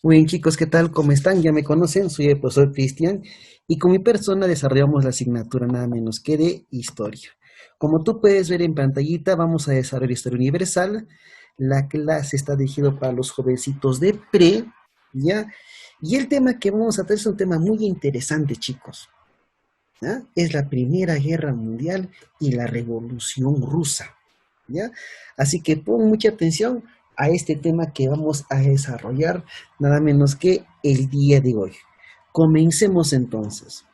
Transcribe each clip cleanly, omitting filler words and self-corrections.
Muy bien, chicos, ¿qué tal? ¿Cómo están? Ya me conocen, soy el profesor Cristian y con mi persona desarrollamos la asignatura nada menos que de historia. Como tú puedes ver en pantallita, vamos a desarrollar historia universal. La clase está dirigida para los jovencitos de pre, ¿ya? Y el tema que vamos a tratar es un tema muy interesante, chicos. ¿Ya? Es la Primera Guerra Mundial y la Revolución Rusa. ¿Ya? Así que pon mucha atención a este tema que vamos a desarrollar nada menos que el día de hoy. Comencemos entonces.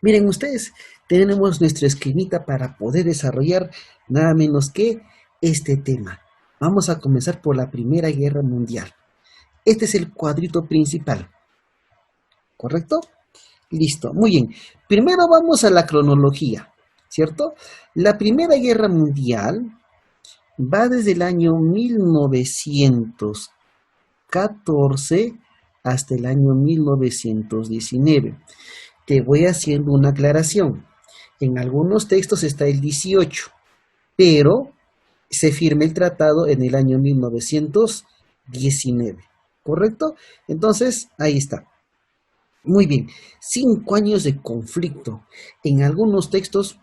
Miren ustedes, tenemos nuestra esquemita para poder desarrollar nada menos que este tema. Vamos a comenzar por la Primera Guerra Mundial. Este es el cuadrito principal, ¿correcto? Listo, muy bien. Primero vamos a la cronología, ¿cierto? La Primera Guerra Mundial va desde el año 1914 hasta el año 1919. Te voy haciendo una aclaración. En algunos textos está el 18, pero se firma el tratado en el año 1919, ¿correcto? Entonces, ahí está. Muy bien, 5 años de conflicto. En algunos textos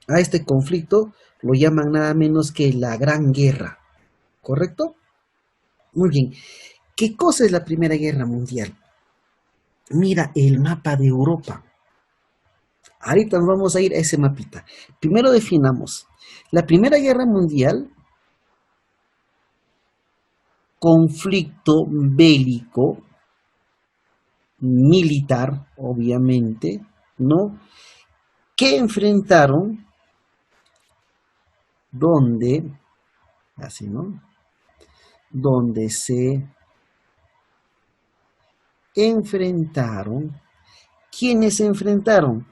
a este conflicto lo llaman nada menos que la Gran Guerra, ¿correcto? Muy bien. ¿Qué cosa es la Primera Guerra Mundial? Mira el mapa de Europa. Ahorita nos vamos a ir a ese mapita. Primero definamos. La Primera Guerra Mundial, conflicto bélico, militar, obviamente, ¿no? Que enfrentaron, donde, así, ¿no? Donde se enfrentaron. ¿Quiénes se enfrentaron?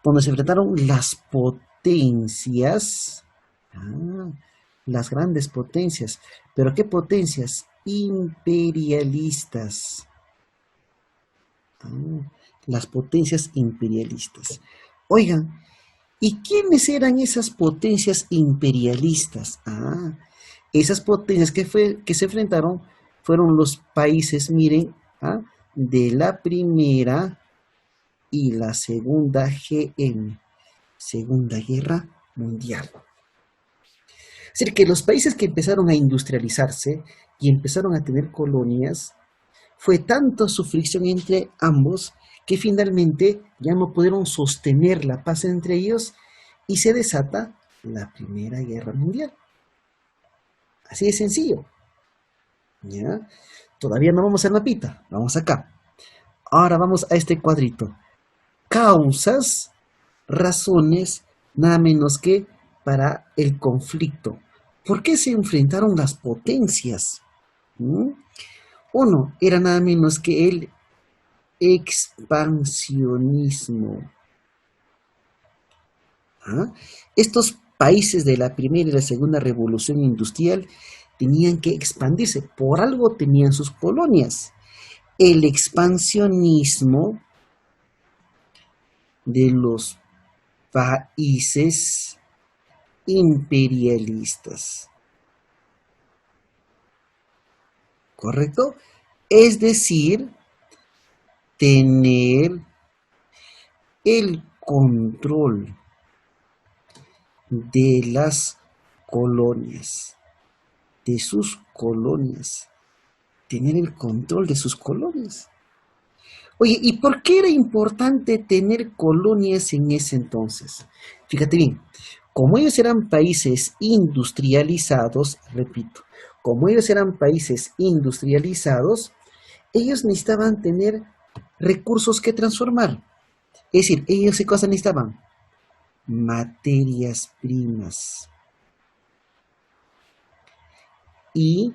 Donde se enfrentaron las potencias, ah, las grandes potencias. ¿Pero qué potencias? Imperialistas. Ah, las potencias imperialistas. Oigan, ¿y quiénes eran esas potencias imperialistas? Esas potencias que se enfrentaron fueron los países, miren, de la Primera y la Segunda GM, Segunda Guerra Mundial. Es decir, que los países que empezaron a industrializarse y empezaron a tener colonias, fue tanto su fricción entre ambos que finalmente ya no pudieron sostener la paz entre ellos y se desata la Primera Guerra Mundial. Así de sencillo. ¿Ya? Todavía no vamos al mapita, vamos acá. Ahora vamos a este cuadrito. Causas, razones, nada menos que para el conflicto. ¿Por qué se enfrentaron las potencias? ¿Mm? Uno era nada menos que el expansionismo. ¿Ah? Estos países de la primera y la segunda revolución industrial tenían que expandirse, por algo tenían sus colonias. El expansionismo de los países imperialistas, ¿correcto? Es decir, tener el control de las colonias, de sus colonias, tener el control de sus colonias. Oye, ¿y por qué era importante tener colonias en ese entonces? Fíjate bien, como ellos eran países industrializados, repito, como ellos eran países industrializados, ellos necesitaban tener recursos que transformar. Es decir, ellos qué cosa necesitaban? Materias primas. Y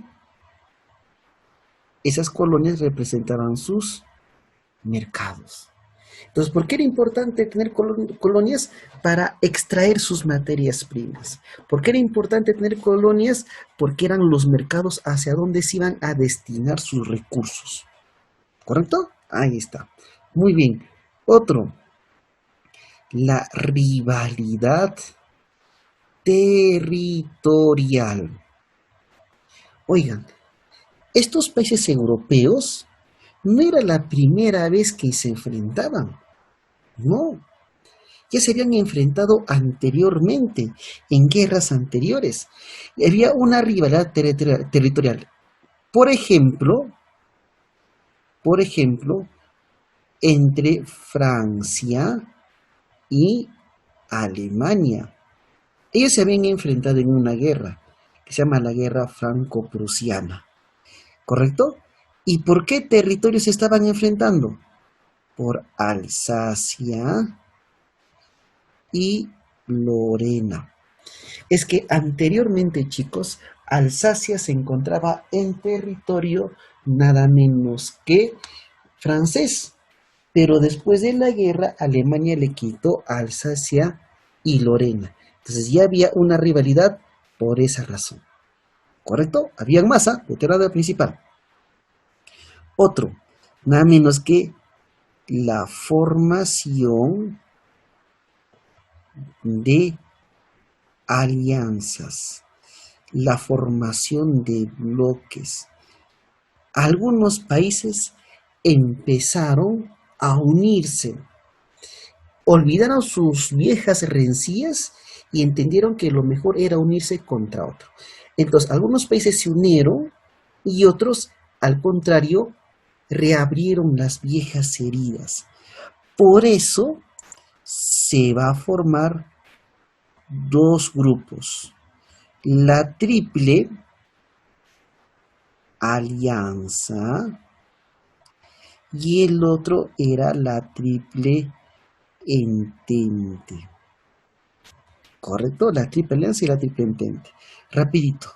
esas colonias representaban sus mercados. Entonces, ¿por qué era importante tener colonias? Para extraer sus materias primas. ¿Por qué era importante tener colonias? Porque eran los mercados hacia donde se iban a destinar sus recursos. ¿Correcto? Ahí está. Muy bien. Otro, la rivalidad territorial. Oigan, estos países europeos no era la primera vez que se enfrentaban, no, ya se habían enfrentado anteriormente, en guerras anteriores. Había una rivalidad territorial. Por ejemplo, por ejemplo, entre Francia y Alemania. Ellos se habían enfrentado en una guerra que se llama la Guerra Franco-Prusiana, ¿correcto? ¿Y por qué territorios se estaban enfrentando? Por Alsacia y Lorena. Es que anteriormente, chicos, Alsacia se encontraba en territorio nada menos que francés, pero después de la guerra Alemania le quitó Alsacia y Lorena. Entonces ya había una rivalidad por esa razón. ¿Correcto? Había masa de terreno principal. Otro, nada menos que la formación de alianzas, la formación de bloques. Algunos países empezaron a unirse, olvidaron sus viejas rencillas y entendieron que lo mejor era unirse contra otro. Entonces, algunos países se unieron y otros, al contrario, reabrieron las viejas heridas. Por eso se va a formar dos grupos. La Triple Alianza y el otro era la Triple Entente. ¿Correcto? La Triple Alianza y la Triple Entente. Rapidito.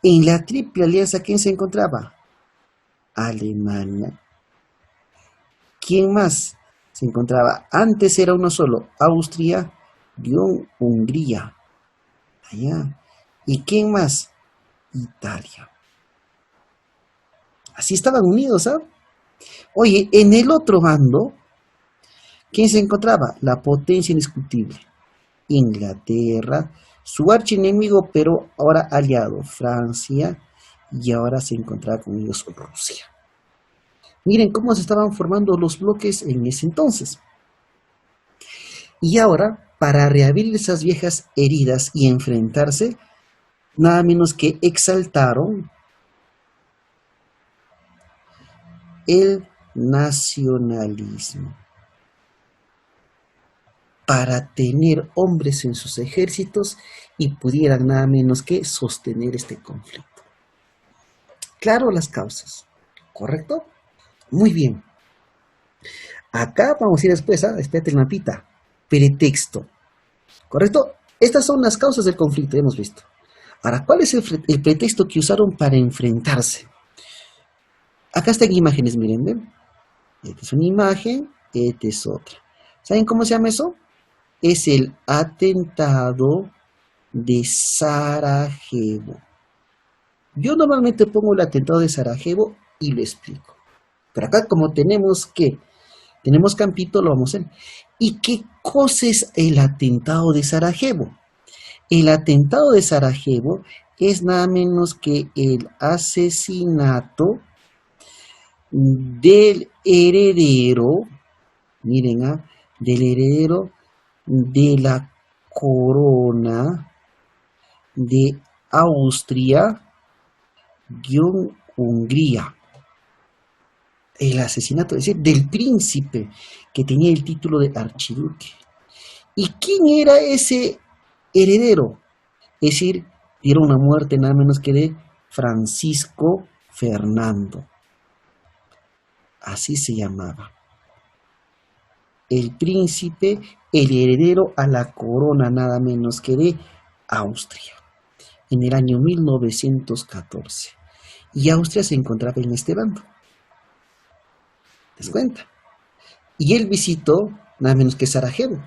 En la Triple Alianza, ¿quién se encontraba? Alemania. ¿Quién más se encontraba? Antes era uno solo, Austria, Hungría. Allá. ¿Y quién más? Italia. Así estaban unidos, ¿ah? Oye, en el otro bando, ¿quién se encontraba? La potencia indiscutible. Inglaterra, su archienemigo, pero ahora aliado, Francia, y ahora se encontraba con ellos Rusia. Miren cómo se estaban formando los bloques en ese entonces. Y ahora, para reabrir esas viejas heridas y enfrentarse, nada menos que exaltaron el nacionalismo para tener hombres en sus ejércitos y pudieran nada menos que sostener este conflicto. Claro las causas, ¿correcto? Muy bien. Acá vamos a ir después, espérate el mapita. Pretexto, ¿correcto? Estas son las causas del conflicto, hemos visto. Ahora, ¿cuál es el pretexto que usaron para enfrentarse? Acá están imágenes, miren, ¿ven? Esta es una imagen, esta es otra. ¿Saben cómo se llama eso? Es el atentado de Sarajevo. Yo normalmente pongo el atentado de Sarajevo y lo explico. Pero acá como tenemos campito, lo vamos a hacer. ¿Y qué cosa es el atentado de Sarajevo? El atentado de Sarajevo es nada menos que el asesinato del heredero, miren, del heredero de la corona de Austria-Hungría. El asesinato, es decir, del príncipe que tenía el título de archiduque. ¿Y quién era ese heredero? Es decir, dieron una muerte nada menos que de Francisco Fernando. Así se llamaba. El príncipe, el heredero a la corona nada menos que de Austria, en el año 1914. Y Austria se encontraba en este bando. ¿Te das cuenta? Y él visitó nada menos que Sarajevo.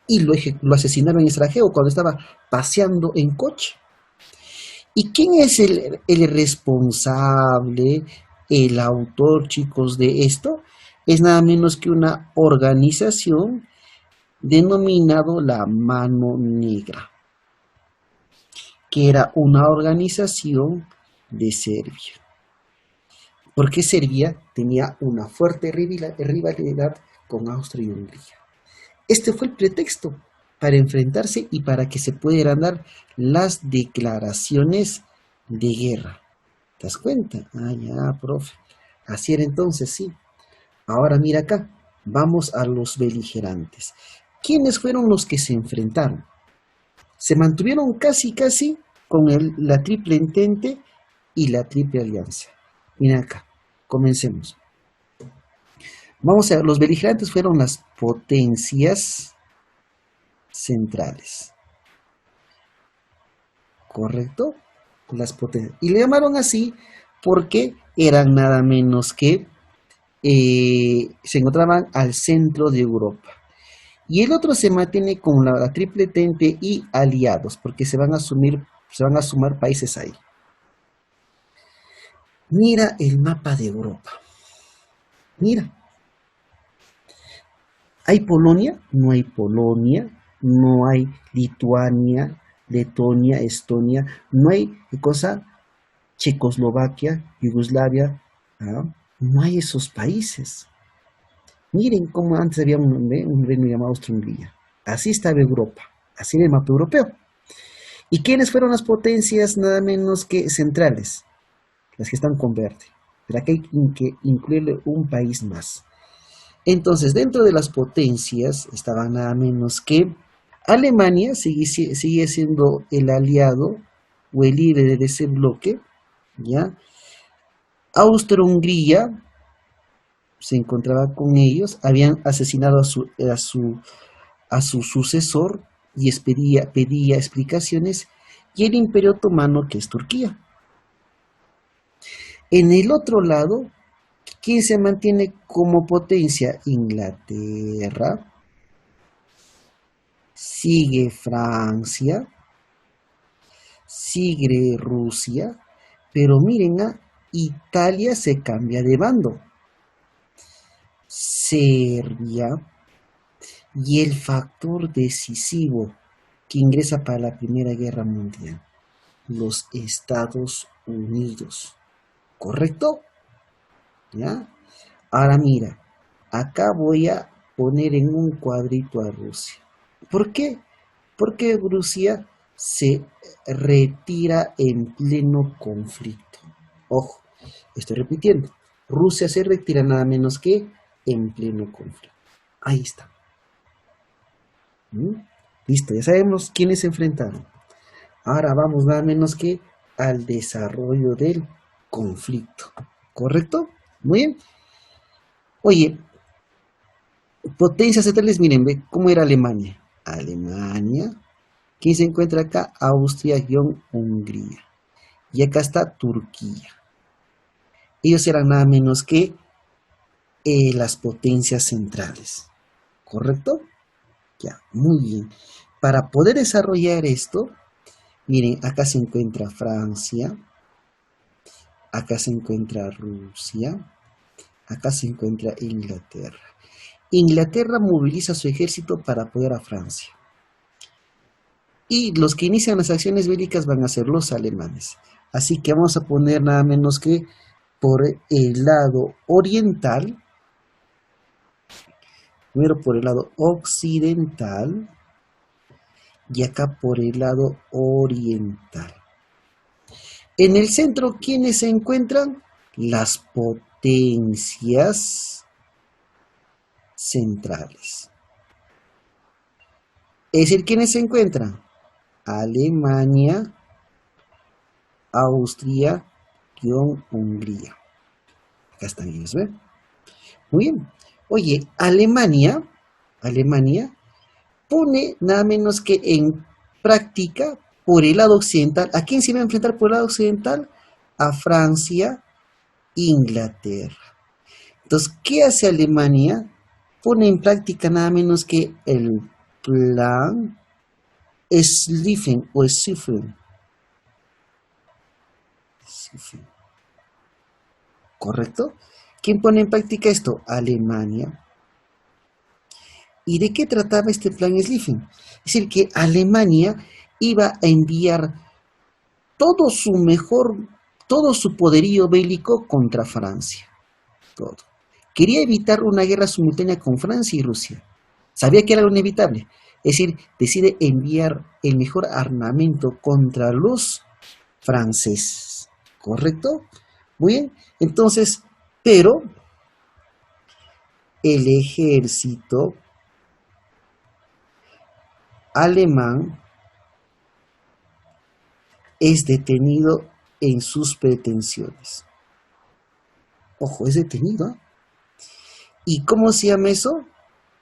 Y lo asesinaron en Sarajevo cuando estaba paseando en coche. ¿Y quién es el responsable, el autor, chicos, de esto? Es nada menos que una organización denominado la Mano Negra, que era una organización de Serbia. porque Serbia tenía una fuerte rivalidad con Austria y Hungría. Este fue el pretexto para enfrentarse y para que se pudieran dar las declaraciones de guerra. ¿Te das cuenta? Ah, ya, profe. Así era entonces, sí. Ahora mira acá, vamos a los beligerantes. ¿Quiénes fueron los que se enfrentaron? Se mantuvieron casi con la triple entente y la triple alianza. Mira acá, comencemos. Vamos a ver, los beligerantes fueron las potencias centrales. ¿Correcto? Las potencias. Y le llamaron así porque eran nada menos que se encontraban al centro de Europa. Y el otro se mantiene con la triple entente y aliados, porque se van a sumar países ahí. Mira el mapa de Europa. Mira. ¿Hay Polonia? No hay Polonia. No hay Lituania, Letonia, Estonia. No hay cosa Checoslovaquia, Yugoslavia. ¿Ah? No hay esos países. Miren cómo antes había un reino llamado Austria-Hungría. Así estaba Europa. Así era el mapa europeo. ¿Y quiénes fueron las potencias nada menos que centrales? Las que están con verde. Pero aquí hay que incluirle un país más. Entonces, dentro de las potencias estaban nada menos que Alemania, sigue siendo el aliado o el líder de ese bloque, ¿ya? Austria-Hungría se encontraba con ellos, habían asesinado a su sucesor y pedía explicaciones, y el Imperio Otomano, que es Turquía. En el otro lado, ¿quién se mantiene como potencia? Inglaterra, sigue Francia, sigue Rusia, pero miren, Italia se cambia de bando. Serbia y el factor decisivo que ingresa para la Primera Guerra Mundial, los Estados Unidos. ¿Correcto? ¿Ya? Ahora mira, acá voy a poner en un cuadrito a Rusia. ¿Por qué? Porque Rusia se retira en pleno conflicto. Ojo, estoy repitiendo. Rusia se retira nada menos que en pleno conflicto. Ahí está. Listo, ya sabemos quiénes se enfrentaron. Ahora vamos nada menos que al desarrollo del conflicto. ¿Correcto? Muy bien. Oye, potencias centrales, miren, ve cómo era Alemania. Alemania. ¿Quién se encuentra acá? Austria-Hungría. Y acá está Turquía. Ellos eran nada menos que las potencias centrales. ¿Correcto? Ya, muy bien. Para poder desarrollar esto, miren, acá se encuentra Francia, acá se encuentra Rusia, acá se encuentra Inglaterra. Inglaterra moviliza su ejército para apoyar a Francia. Y los que inician las acciones bélicas van a ser los alemanes. Así que vamos a poner nada menos que por el lado oriental, primero por el lado occidental y acá por el lado oriental. En el centro, ¿quiénes se encuentran? Las potencias centrales. Es decir, ¿quiénes se encuentran? Alemania, Austria, Hungría. Acá están ellos, ¿ven? Muy bien. Oye, Alemania pone nada menos que en práctica por el lado occidental. ¿A quién se va a enfrentar por el lado occidental? A Francia, Inglaterra. Entonces, ¿qué hace Alemania? Pone en práctica nada menos que el plan Schlieffen o Schlieffen. ¿Correcto? ¿Quién pone en práctica esto? Alemania. ¿Y de qué trataba este plan Schlieffen? Es decir, que Alemania iba a enviar todo su mejor todo su poderío bélico contra Francia. Todo. Quería evitar una guerra simultánea con Francia y Rusia. Sabía que era lo inevitable. Es decir, decide enviar el mejor armamento contra los franceses. ¿Correcto? Muy bien. Entonces, pero el ejército alemán es detenido en sus pretensiones. Ojo, es detenido. ¿Y cómo se llama eso?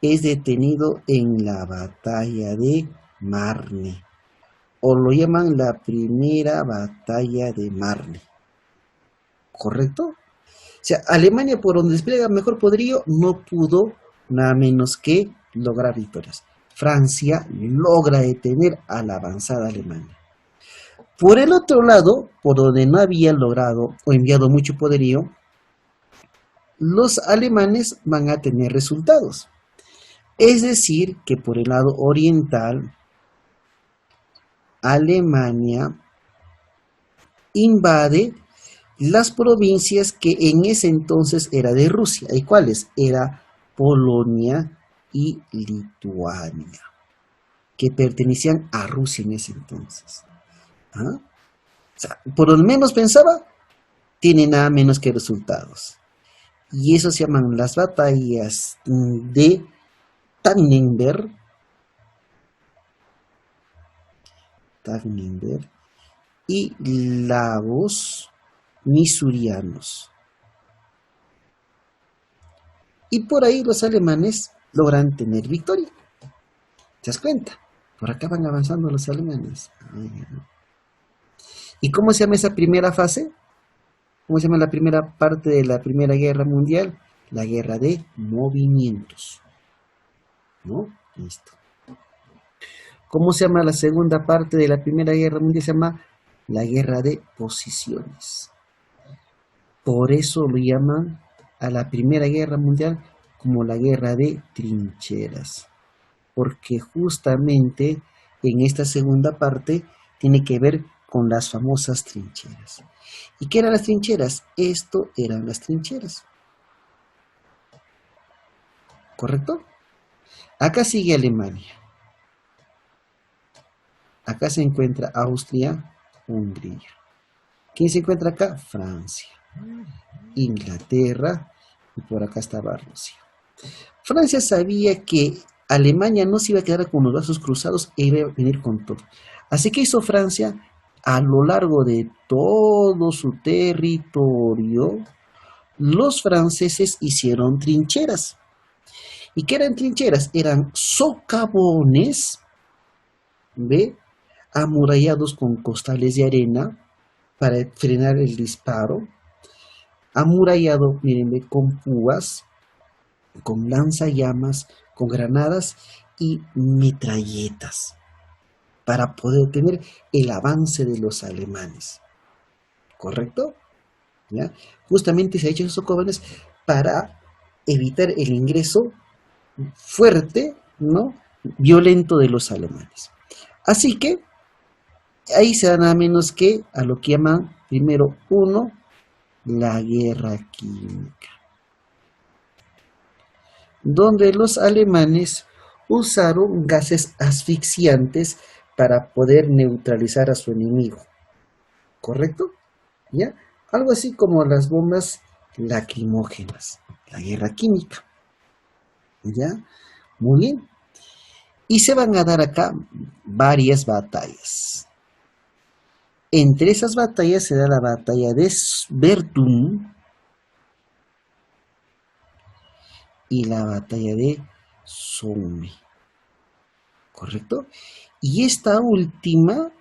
Es detenido en la batalla de Marne. O lo llaman la primera batalla de Marne. ¿Correcto? O sea, Alemania, por donde despliega mejor poderío, no pudo nada menos que lograr victorias. Francia logra detener a la avanzada Alemania. Por el otro lado, por donde no había logrado o enviado mucho poderío, los alemanes van a tener resultados. Es decir, que por el lado oriental, Alemania invade las provincias que en ese entonces era de Rusia. ¿Y cuáles? Era Polonia y Lituania, que pertenecían a Rusia en ese entonces. ¿Ah? O sea, por lo menos pensaba, tiene nada menos que resultados. Y eso se llaman las batallas de Tannenberg y Lagos Misurianos. Y por ahí los alemanes logran tener victoria. ¿Te das cuenta? Por acá van avanzando los alemanes. ¿Y cómo se llama esa primera fase? ¿Cómo se llama la primera parte de la Primera Guerra Mundial? La guerra de movimientos. ¿No? Listo. ¿Cómo se llama la segunda parte de la Primera Guerra Mundial? Se llama la guerra de posiciones. Por eso lo llaman a la Primera Guerra Mundial como la guerra de trincheras. Porque justamente en esta segunda parte tiene que ver con las famosas trincheras. ¿Y qué eran las trincheras? Esto eran las trincheras. ¿Correcto? Acá sigue Alemania. Acá se encuentra Austria, Hungría. ¿Quién se encuentra acá? Francia, Inglaterra y por acá estaba Rusia. Francia sabía que Alemania no se iba a quedar con los brazos cruzados e iba a venir con todo. Así que hizo Francia a lo largo de todo su territorio. Los franceses hicieron trincheras. ¿Y qué eran trincheras? Eran socavones, ¿ve? Amurallados con costales de arena para frenar el disparo, amurallado, miren, con púas, con lanzallamas, con granadas y metralletas, para poder tener el avance de los alemanes. ¿Correcto? ¿Ya? Justamente se ha hecho esos socavones para evitar el ingreso fuerte, ¿no? Violento de los alemanes. Así que ahí se da nada menos que a lo que llaman, primero, la guerra química, donde los alemanes usaron gases asfixiantes para poder neutralizar a su enemigo. ¿Correcto? ¿Ya? Algo así como las bombas lacrimógenas, la guerra química. ¿Ya? Muy bien. Y se van a dar acá varias batallas. Entre esas batallas se da la batalla de Verdun y la batalla de Somme. ¿Correcto? Y esta última,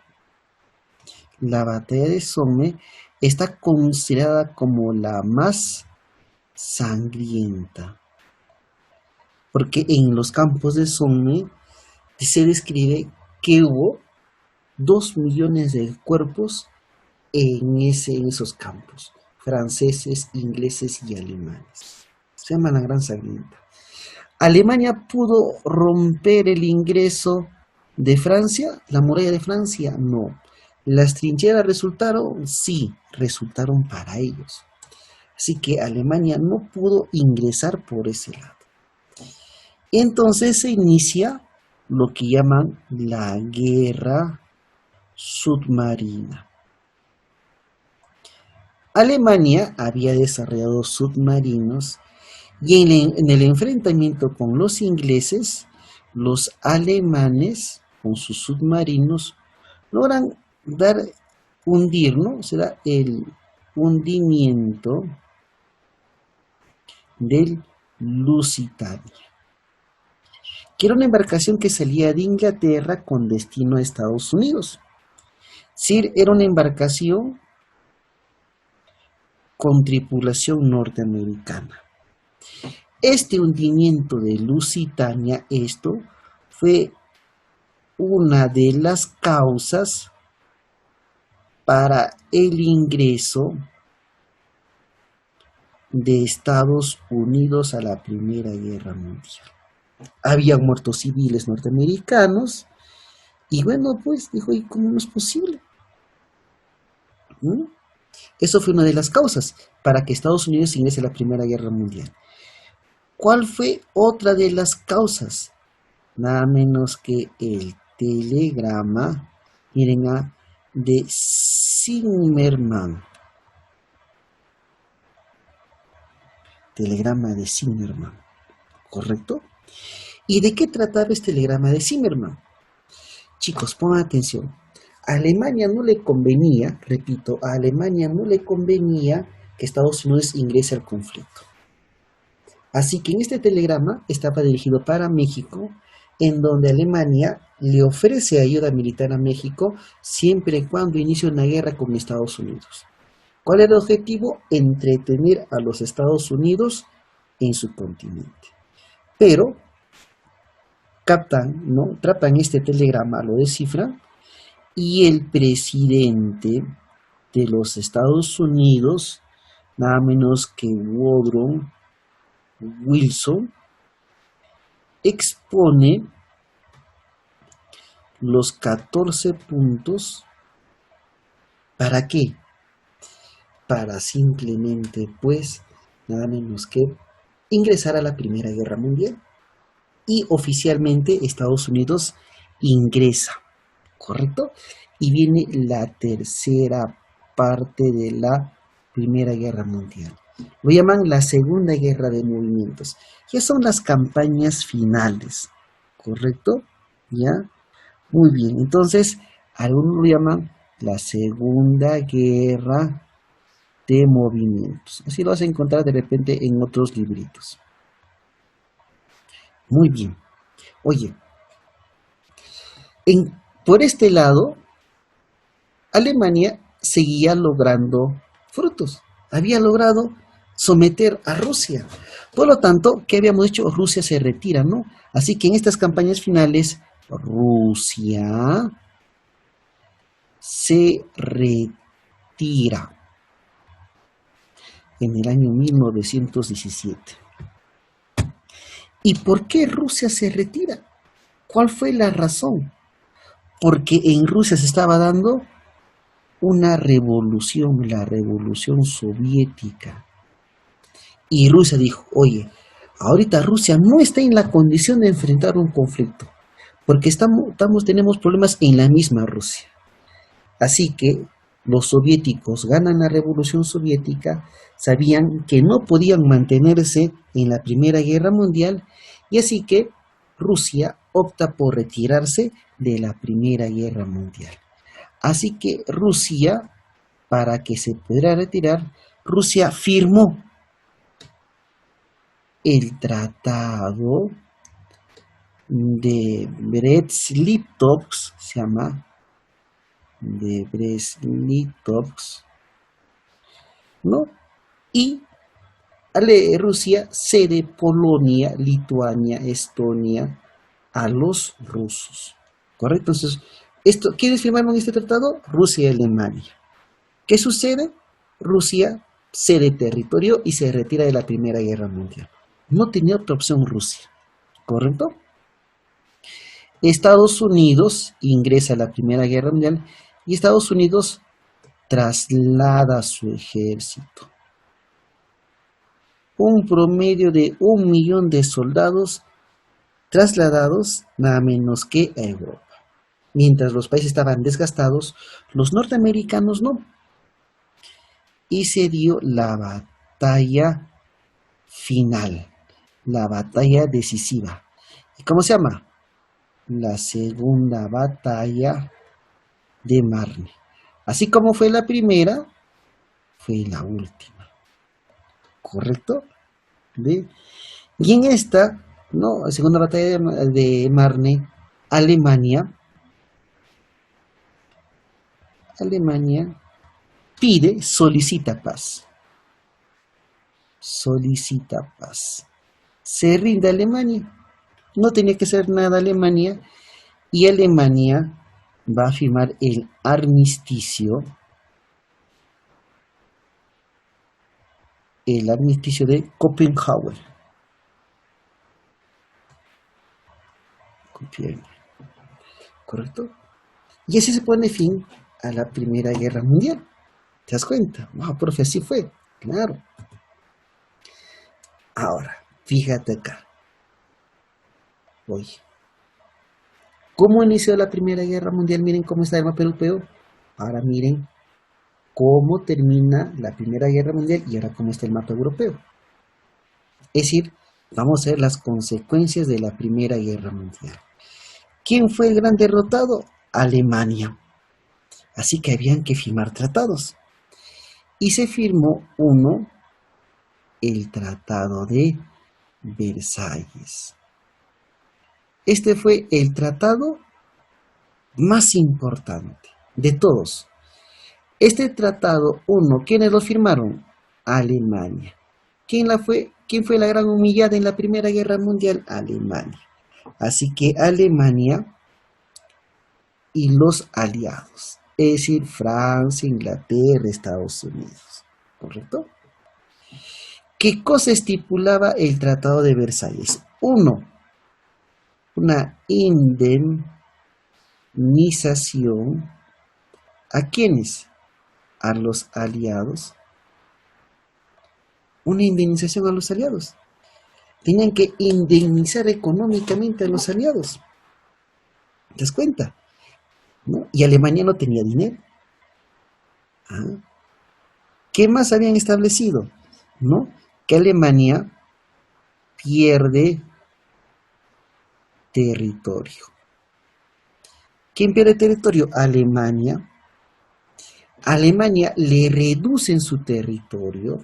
la batalla de Somme, está considerada como la más sangrienta. Porque en los campos de Somme se describe que hubo 2 millones de cuerpos en esos campos, franceses, ingleses y alemanes. Se llama la Gran Sangrienta. ¿Alemania pudo romper el ingreso de Francia, la muralla de Francia? No. ¿Las trincheras resultaron? Sí, resultaron para ellos. Así que Alemania no pudo ingresar por ese lado. Entonces se inicia lo que llaman la guerra submarina. Alemania había desarrollado submarinos y en el enfrentamiento con los ingleses, los alemanes con sus submarinos logran hundir, ¿no? Será el hundimiento del Lusitania, que era una embarcación que salía de Inglaterra con destino a Estados Unidos. Sí, era una embarcación con tripulación norteamericana. Este hundimiento de Lusitania, esto fue una de las causas para el ingreso de Estados Unidos a la Primera Guerra Mundial. Habían muertos civiles norteamericanos y bueno, pues dijo, ¿y cómo no es posible? Eso fue una de las causas para que Estados Unidos ingrese a la Primera Guerra Mundial. ¿Cuál fue otra de las causas? Nada menos que el telegrama, miren, de Zimmermann. Telegrama de Zimmermann, ¿correcto? ¿Y de qué trataba este telegrama de Zimmermann? Chicos, pongan atención. A Alemania no le convenía, repito, a Alemania no le convenía que Estados Unidos ingrese al conflicto. Así que en este telegrama estaba dirigido para México, en donde Alemania le ofrece ayuda militar a México siempre y cuando inicie una guerra con Estados Unidos. ¿Cuál era el objetivo? Entretener a los Estados Unidos en su continente. Pero captan, ¿no? Tratan este telegrama, lo descifran, y el presidente de los Estados Unidos, nada menos que Woodrow Wilson, expone los 14 puntos. ¿Para qué? Para simplemente, pues, nada menos que ingresar a la Primera Guerra Mundial. Y oficialmente Estados Unidos ingresa, ¿correcto? Y viene la tercera parte de la Primera Guerra Mundial. Lo llaman la Segunda Guerra de Movimientos. Ya son las campañas finales, ¿correcto? ¿Ya? Muy bien, entonces, algunos lo llaman la Segunda Guerra de Movimientos. Así lo vas a encontrar de repente en otros libritos. Muy bien. Oye, por este lado, Alemania seguía logrando frutos. Había logrado someter a Rusia. Por lo tanto, ¿qué habíamos dicho? Rusia se retira, ¿no? Así que en estas campañas finales, Rusia se retira en el año 1917. ¿Y por qué Rusia se retira? ¿Cuál fue la razón? Porque en Rusia se estaba dando una revolución, la revolución soviética. Y Rusia dijo, oye, ahorita Rusia no está en la condición de enfrentar un conflicto, porque tenemos problemas en la misma Rusia. Así que los soviéticos ganan la revolución soviética, sabían que no podían mantenerse en la Primera Guerra Mundial, y así que Rusia opta por retirarse de la Primera Guerra Mundial. Así que Rusia, para que se pudiera retirar, Rusia firmó el tratado de Brest-Litovsk, se llama, de Brest-Litovsk, ¿no? Y Rusia cede Polonia, Lituania, Estonia a los rusos, ¿correcto? Entonces, ¿quiénes firmaron este tratado? Rusia y Alemania. ¿Qué sucede? Rusia cede territorio y se retira de la Primera Guerra Mundial. No tenía otra opción Rusia, ¿correcto? Estados Unidos ingresa a la Primera Guerra Mundial Y Estados Unidos traslada su ejército. Un promedio de 1 millón de soldados trasladados nada menos que a Europa. Mientras los países estaban desgastados, los norteamericanos no. Y se dio la batalla final, la batalla decisiva. ¿Y cómo se llama? La segunda batalla de Marne. Así como fue la primera, fue la última. ¿Correcto? ¿Ve? Y en esta, ¿no? Segunda batalla de Marne, Alemania pide, solicita paz. Solicita paz. Se rinde Alemania. No tenía que hacer nada Alemania. Y Alemania va a firmar el armisticio. El armisticio de Copenhague. ¿Correcto? Y así se pone fin a la Primera Guerra Mundial. ¿Te das cuenta? Wow, profe, así fue. Claro. Ahora, fíjate acá. Oye, ¿cómo inició la Primera Guerra Mundial? Miren cómo está el mapa europeo. Ahora miren cómo termina la Primera Guerra Mundial y ahora cómo está el mapa europeo. Es decir, vamos a ver las consecuencias de la Primera Guerra Mundial. ¿Quién fue el gran derrotado? Alemania. Así que habían que firmar tratados. Y se firmó uno, el Tratado de Versalles. Este fue el tratado más importante de todos. Este tratado, ¿quiénes lo firmaron? Alemania. ¿Quién fue la gran humillada en la Primera Guerra Mundial? Alemania. Así que Alemania y los aliados, es decir, Francia, Inglaterra, Estados Unidos. ¿Correcto? ¿Qué cosa estipulaba el Tratado de Versalles? Una indemnización. ¿A quiénes? A los aliados. Una indemnización a los aliados. Tenían que indemnizar económicamente a los aliados. ¿Te das cuenta? ¿No? Y Alemania no tenía dinero. ¿Qué más habían establecido? ¿No? Que Alemania pierde territorio. ¿Quién pierde territorio? Alemania. Alemania le reducen su territorio,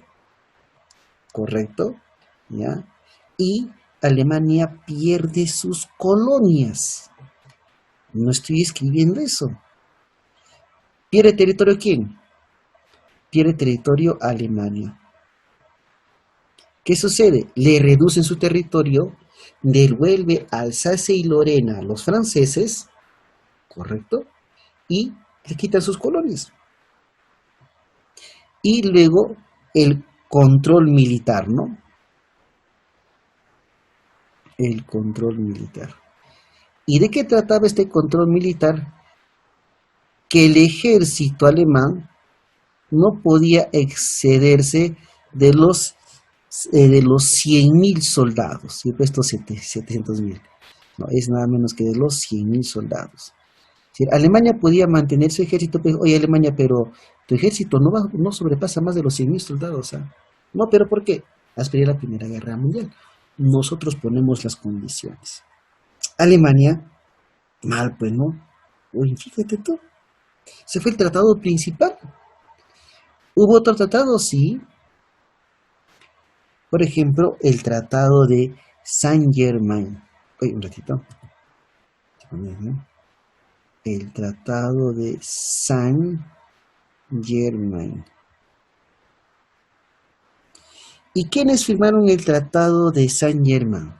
¿correcto? ¿Ya? Y Alemania pierde sus colonias. No estoy escribiendo eso. ¿Pierde territorio quién? Pierde territorio Alemania. ¿Qué sucede? Le reducen su territorio, devuelve Alsacia y Lorena a los franceses, ¿correcto? Y le quitan sus colonias. Y luego el control militar, ¿no? El control militar. ¿Y de qué trataba este control militar? Que el ejército alemán no podía excederse de los 100.000 soldados. Yo he puesto 700.000. No, es nada menos que de los 100.000 soldados. Es decir, Alemania podía mantener su ejército, pero, oye Alemania, pero tu ejército no sobrepasa más de los 100.000 soldados. No, pero ¿por qué? Has perdido la Primera Guerra Mundial. Nosotros ponemos las condiciones. Alemania, mal pues, ¿no? Oye, fíjate tú. Ese fue el tratado principal. ¿Hubo otro tratado? Sí. Por ejemplo, el tratado de Saint-Germain. Oye, un ratito. El tratado de Saint-Germain. ¿Y quiénes firmaron el tratado de Saint-Germain?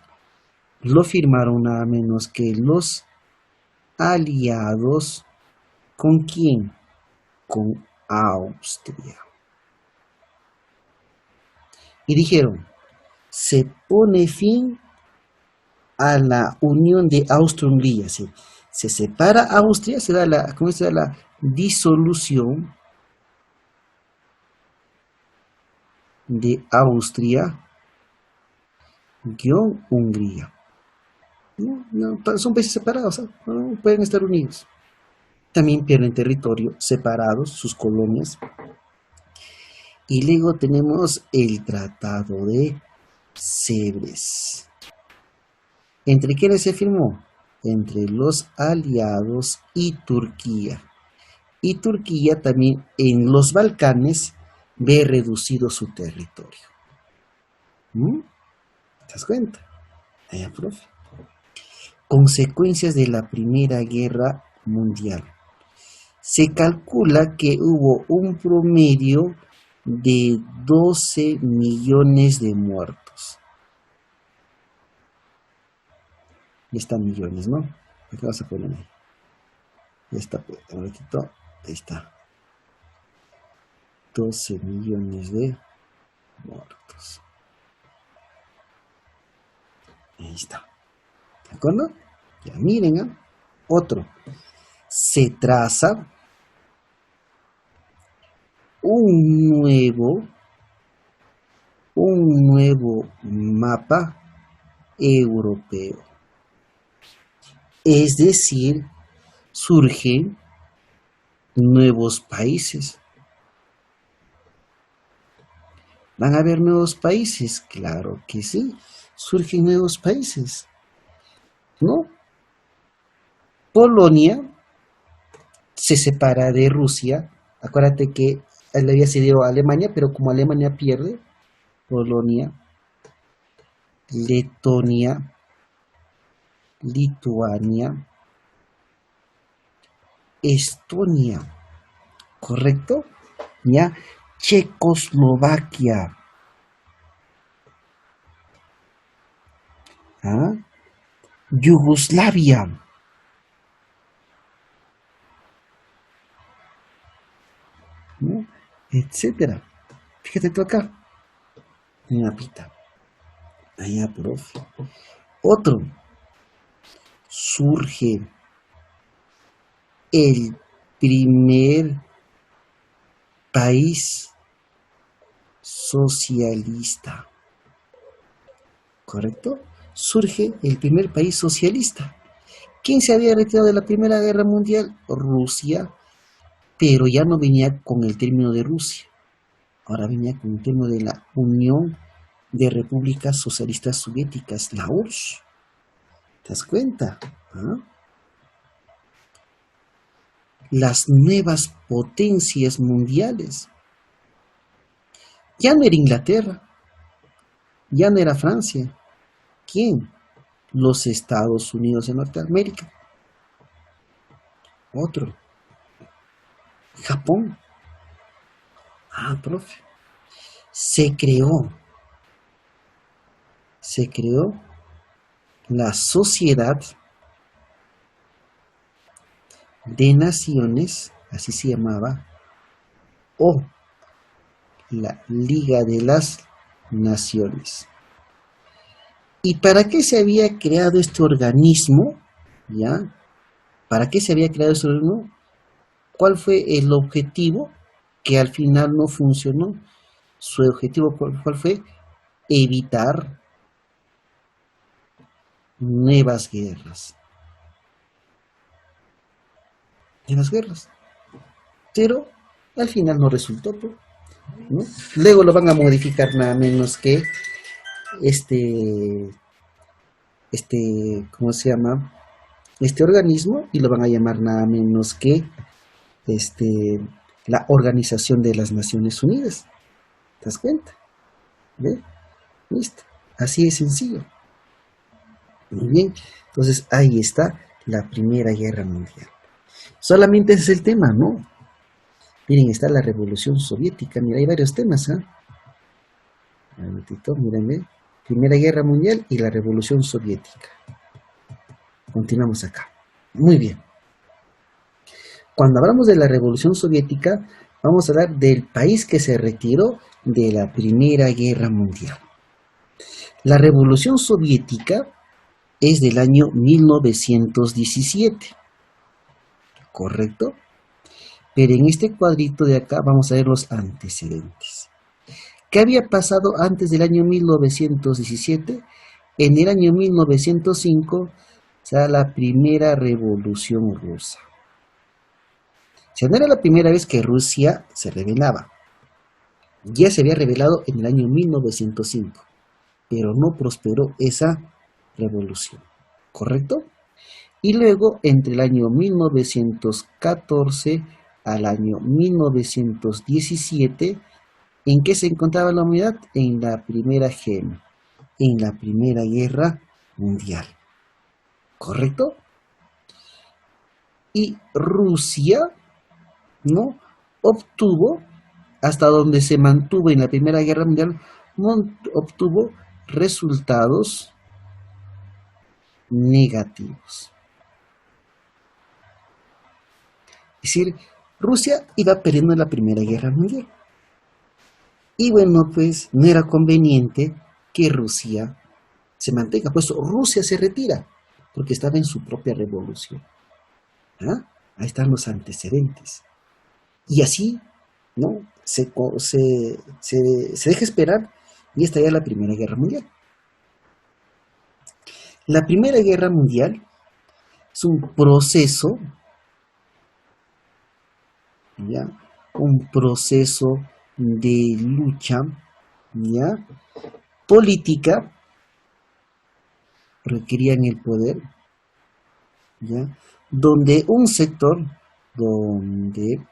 Lo firmaron nada menos que los aliados. ¿Con quién? Con Austria. Y dijeron, se pone fin a la unión de Austria-Hungría. Se separa Austria, se da disolución de Austria-Hungría. Son países separados, no pueden estar unidos. También pierden territorio, separados, sus colonias. Y luego tenemos el Tratado de Sèvres. ¿Entre quiénes se firmó? Entre los aliados y Turquía. Y Turquía también en los Balcanes ve reducido su territorio. ¿Te das cuenta? Allá, profe. Consecuencias de la Primera Guerra Mundial. Se calcula que hubo un promedio de 12 millones de muertos. Ya están millones, ¿no? Acá vas a poner ahí. Ya está, pues, un ratito. Ahí está. 12 millones de muertos. Ahí está. ¿De acuerdo? Ya miren, ¿eh? Otro. Se traza un nuevo mapa europeo. Es decir, surgen nuevos países. ¿Van a haber nuevos países? Claro que sí, surgen nuevos países, ¿no? Polonia se separa de Rusia. Acuérdate que le había cedido a Alemania, pero como Alemania pierde, Polonia, Letonia, Lituania, Estonia, ¿correcto? ¿Ya? Checoslovaquia, ¿ah? Yugoslavia, ¿no? Etcétera. Fíjate tú acá, en la pita. Allá, profe. Otro. Surge el primer país socialista. ¿Correcto? Surge el primer país socialista. ¿Quién se había retirado de la Primera Guerra Mundial? Rusia, pero ya no venía con el término de Rusia. Ahora venía con el término de la Unión de Repúblicas Socialistas Soviéticas, la URSS. ¿Te das cuenta? ¿Ah? Las nuevas potencias mundiales. Ya no era Inglaterra, ya no era Francia. ¿Quién? Los Estados Unidos de Norteamérica. Otro. Japón. Profe. Se creó la Sociedad de Naciones, así se llamaba, o la Liga de las Naciones. ¿Y para qué se había creado este organismo? ¿Ya? ¿Para qué se había creado este organismo? ¿Cuál fue el objetivo? Que al final no funcionó. Su objetivo, ¿cuál fue? Evitar nuevas guerras. Pero al final no resultó, ¿no? Luego lo van a modificar nada menos que ¿cómo se llama? Este organismo, y lo van a llamar nada menos que la Organización de las Naciones Unidas. ¿Te das cuenta? ¿Ve? ¿Listo? Así es sencillo. Muy bien. Entonces ahí está la Primera Guerra Mundial. Solamente ese es el tema, ¿no? Miren, está la Revolución Soviética. Mira, hay varios temas, ¿ah? Un momentito, mírenme. Primera Guerra Mundial y la Revolución Soviética. Continuamos acá. Muy bien. Cuando hablamos de la Revolución Soviética, vamos a hablar del país que se retiró de la Primera Guerra Mundial. La Revolución Soviética es del año 1917. ¿Correcto? Pero en este cuadrito de acá vamos a ver los antecedentes. ¿Qué había pasado antes del año 1917? En el año 1905 se da la primera revolución rusa. O sea, no era la primera vez que Rusia se rebelaba. Ya se había rebelado en el año 1905, pero no prosperó esa revolución. ¿Correcto? Y luego, entre el año 1914 al año 1917, ¿en qué se encontraba la humanidad? En la primera GEM, en la Primera Guerra Mundial. ¿Correcto? Y Rusia, ¿no?, obtuvo, hasta donde se mantuvo en la Primera Guerra Mundial, obtuvo resultados negativos. Es decir, Rusia iba perdiendo en la Primera Guerra Mundial. Y bueno, pues no era conveniente que Rusia se mantenga. Pues Rusia se retira, porque estaba en su propia revolución. ¿Ah? Ahí están los antecedentes. Y así, ¿no?, se deja esperar y está ya la Primera Guerra Mundial. La Primera Guerra Mundial es un proceso, ¿ya?, un proceso de lucha, ¿ya?, política, requerían el poder, ¿ya?, donde un sector, donde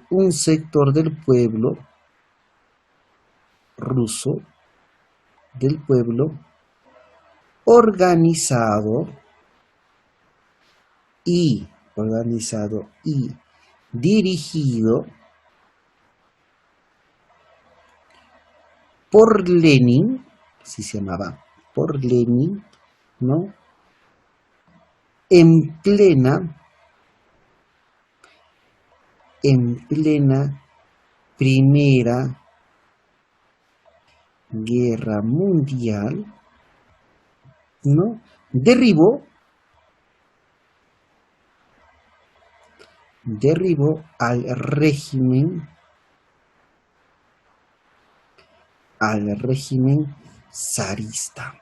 un sector del pueblo ruso, del pueblo organizado y dirigido por Lenin, así se llamaba, por Lenin, ¿no?, en plena Primera Guerra Mundial, ¿no?, derribó al régimen zarista.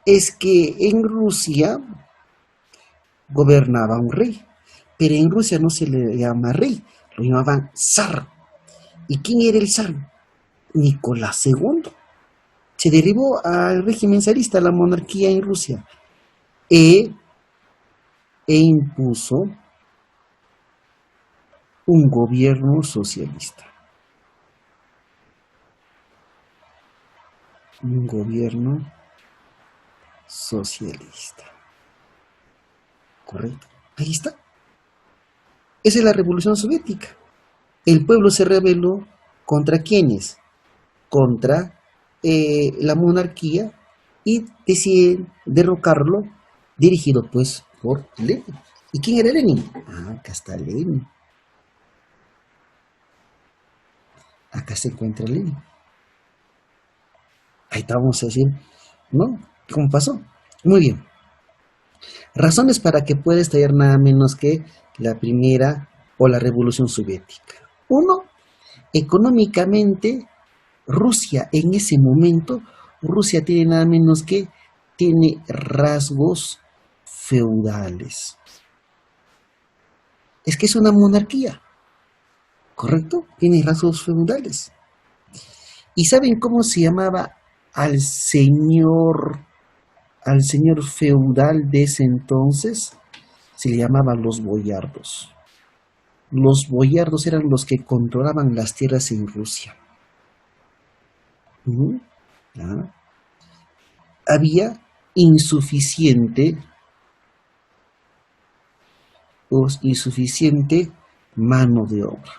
Es que en Rusia gobernaba un rey, pero en Rusia no se le llama rey, lo llamaban zar. ¿Y quién era el zar? Nicolás II. Se derribó al régimen zarista, la monarquía en Rusia, e impuso un gobierno socialista. Un gobierno socialista. ¿Correcto? Ahí está. Esa es la Revolución Soviética. El pueblo se rebeló ¿contra quiénes? Contra la monarquía, y deciden derrocarlo, dirigido pues por Lenin. ¿Y quién era Lenin? Acá está Lenin. Acá se encuentra Lenin. Ahí está, vamos a decir, ¿no?, ¿cómo pasó? Muy bien. Razones para que pueda estallar nada menos que la primera o la Revolución Soviética. Uno, económicamente, Rusia en ese momento, Rusia tiene nada menos que, tiene rasgos feudales. Es que es una monarquía, ¿correcto? Tiene rasgos feudales. ¿Y saben cómo se llamaba al señor feudal de ese entonces? Se le llamaban los boyardos. Los boyardos eran los que controlaban las tierras en Rusia. ¿Ya? Había insuficiente mano de obra.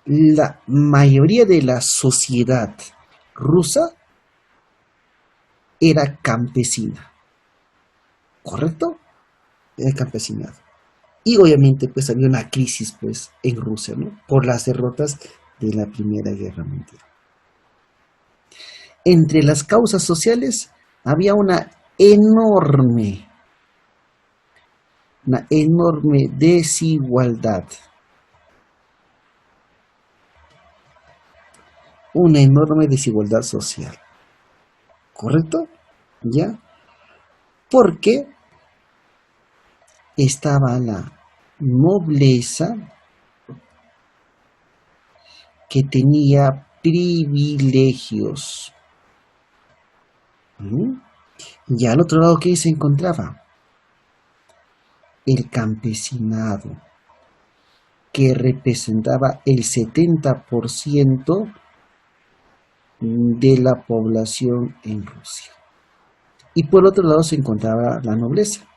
La mayoría de la sociedad rusa era campesina, ¿correcto? Era campesinado. Y obviamente pues había una crisis pues en Rusia, ¿no?, por las derrotas de la Primera Guerra Mundial. Entre las causas sociales había una enorme, una enorme desigualdad. Una enorme desigualdad social. ¿Correcto? ¿Ya? Porque estaba la nobleza que tenía privilegios. ¿Mm? Y al otro lado, ¿qué se encontraba? El campesinado, que representaba el 70% de la población en Rusia. Y por otro lado se encontraba la nobleza,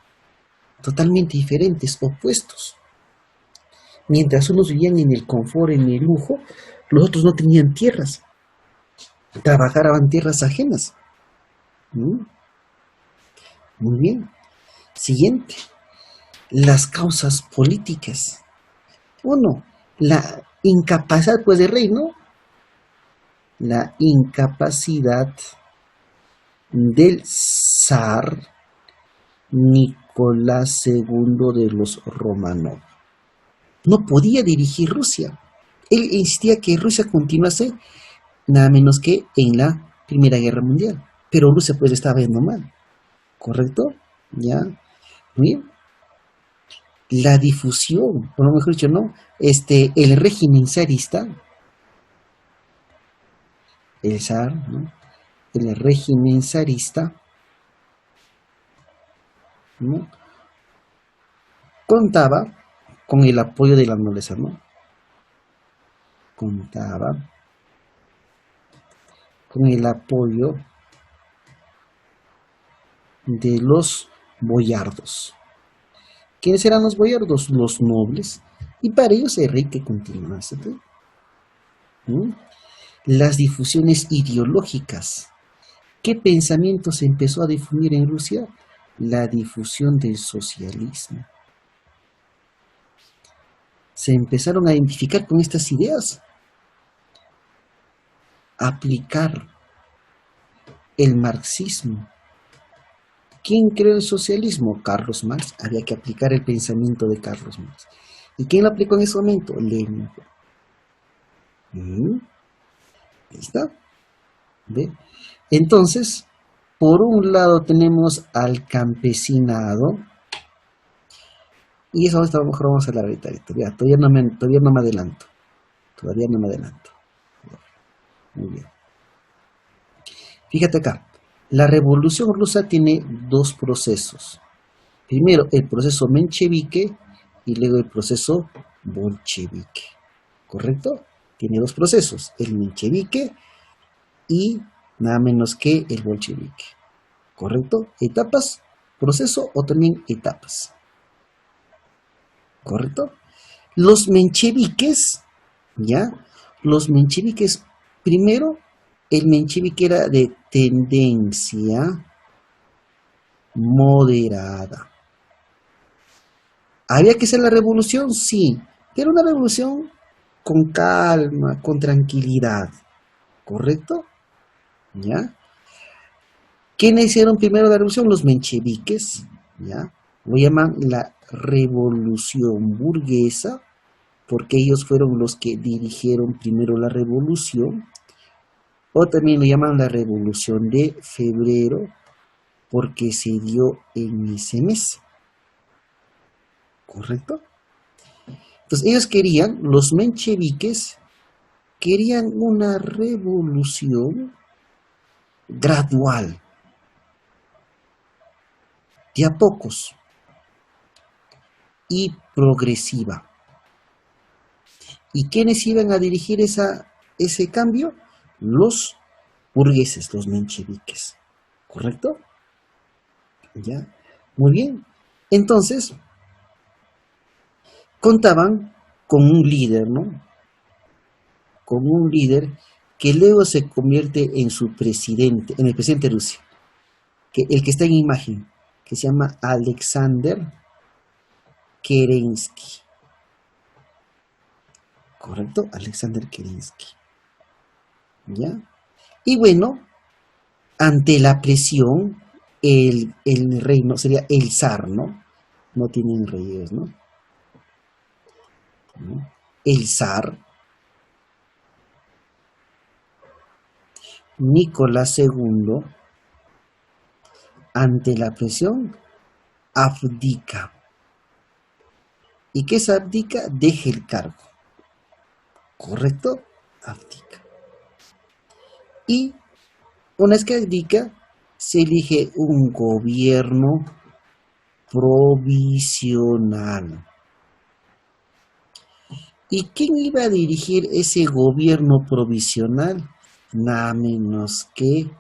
totalmente diferentes, opuestos. Mientras unos vivían en el confort, en el lujo, los otros no tenían tierras, trabajaban tierras ajenas. ¿Mm? Muy bien. Siguiente, las causas políticas. Uno, la incapacidad pues del rey, ¿no? La incapacidad del zar Nicolás II de los Romanov. No podía dirigir Rusia. Él insistía que Rusia continuase nada menos que en la Primera Guerra Mundial. Pero Rusia pues estaba yendo mal. ¿Correcto? ¿Ya? Muy bien. La difusión, o mejor dicho, ¿no? El régimen zarista, el zar, ¿no? El régimen zarista, ¿no? Contaba con el apoyo de la nobleza, ¿no? Contaba con el apoyo de los boyardos. ¿Quiénes eran los boyardos? Los nobles. Y para ellos el rey que continuase. ¿Mm? Las difusiones ideológicas. ¿Qué pensamiento se empezó a difundir en Rusia? La difusión del socialismo. Se empezaron a identificar con estas ideas. Aplicar el marxismo. ¿Quién creó el socialismo? Carlos Marx. Había que aplicar el pensamiento de Carlos Marx. ¿Y quién lo aplicó en ese momento? Lenin. Ahí está. ¿Ve? Entonces, por un lado tenemos al campesinado. Y eso a lo mejor vamos a hablar ahorita. Todavía no me adelanto. Todavía no me adelanto. Muy bien. Fíjate acá. La revolución rusa tiene dos procesos. Primero, el proceso menchevique y luego el proceso bolchevique. ¿Correcto? Tiene dos procesos. El menchevique y nada menos que el bolchevique. ¿Correcto? Etapas, proceso o también etapas. ¿Correcto? Los mencheviques, ¿ya? Los mencheviques, primero, el menchevique era de tendencia moderada. ¿Había que hacer la revolución? Sí, pero una revolución con calma, con tranquilidad. ¿Correcto? ¿Ya? ¿Quiénes hicieron primero la revolución? Los mencheviques, ¿ya? Lo llaman la revolución burguesa, porque ellos fueron los que dirigieron primero la revolución, o también lo llaman la revolución de febrero, porque se dio en ese mes. ¿Correcto? Entonces ellos querían, los mencheviques, querían una revolución gradual, de a pocos, y progresiva. ¿Y quiénes iban a dirigir ese cambio? Los burgueses, los mencheviques. ¿Correcto? ¿Ya? Muy bien. Entonces, contaban con un líder, ¿no? Con un líder que luego se convierte en su presidente, en el presidente de Rusia, el que está en imagen, que se llama Alexander Kerensky. ¿Correcto? Alexander Kerensky. ¿Ya? Y bueno, ante la presión el reino, sería el zar, ¿no? No tienen reyes, ¿no? ¿No? El zar Nicolás II, ante la presión, abdica. ¿Y qué es abdica? Deja el cargo. ¿Correcto? Abdica. Y una vez que abdica, se elige un gobierno provisional. ¿Y quién iba a dirigir ese gobierno provisional? Nada menos que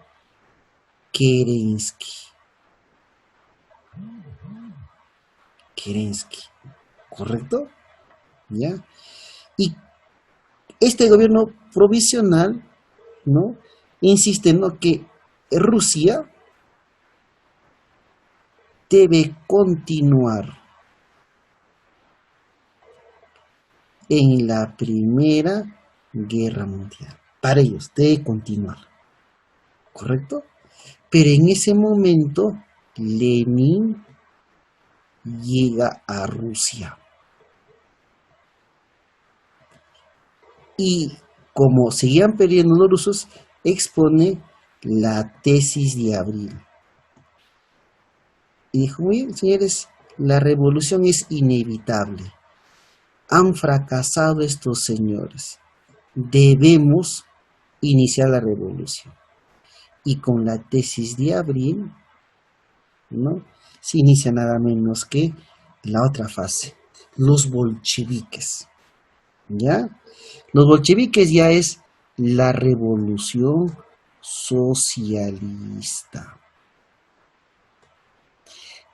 Kerensky. Kerensky, ¿correcto? ¿Ya? Y este gobierno provisional, ¿no? Insiste en ¿no? que Rusia debe continuar en la Primera Guerra Mundial. Para ellos, debe continuar, ¿correcto? Pero en ese momento, Lenin llega a Rusia. Y como seguían perdiendo los rusos, expone la tesis de abril. Y dijo, muy bien, señores, la revolución es inevitable. Han fracasado estos señores. Debemos iniciar la revolución. Y con la tesis de abril, ¿no? Se inicia nada menos que la otra fase, los bolcheviques. ¿Ya? Los bolcheviques ya es la revolución socialista.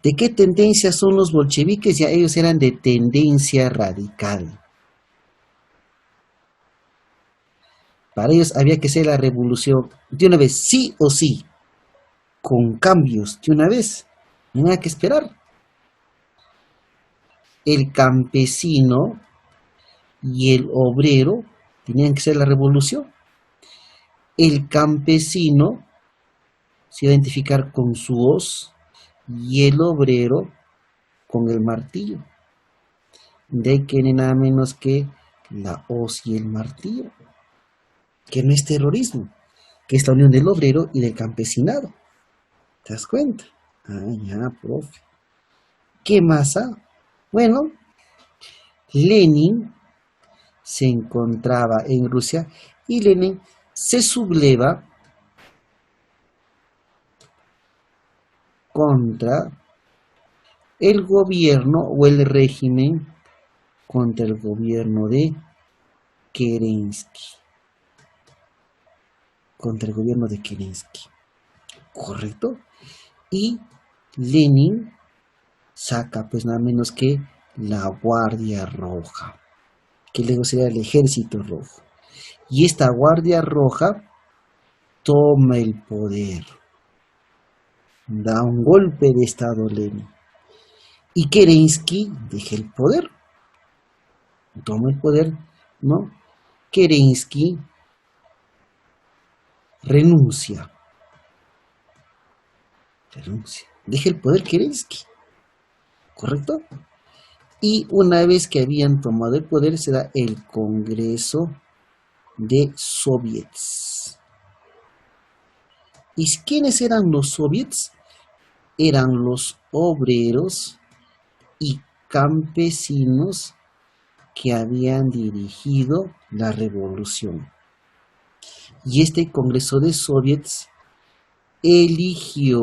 ¿De qué tendencia son los bolcheviques? Ya ellos eran de tendencia radical. Para ellos había que hacer la revolución de una vez, sí o sí, con cambios de una vez. No había que esperar. El campesino y el obrero tenían que hacer la revolución. El campesino se iba a identificar con su hoz y el obrero con el martillo. De ahí que ni nada menos que la hoz y el martillo, que no es terrorismo, que es la unión del obrero y del campesinado. ¿Te das cuenta? Ah, ya, profe. ¿Qué masa? Bueno, Lenin se encontraba en Rusia y Lenin se subleva contra el gobierno o el régimen, contra el gobierno de Kerensky. Contra el gobierno de Kerensky. ¿Correcto? Y Lenin saca pues nada menos que la Guardia Roja, que luego sería el Ejército Rojo. Y esta Guardia Roja toma el poder. Da un golpe de estado Lenin. Y Kerensky deja el poder. Toma el poder, ¿no? Kerensky renuncia. Deja el poder Kerensky. ¿Correcto? Y una vez que habían tomado el poder, se da el Congreso de Soviets. ¿Y quiénes eran los soviets? Eran los obreros y campesinos que habían dirigido la revolución. Y este Congreso de Soviets eligió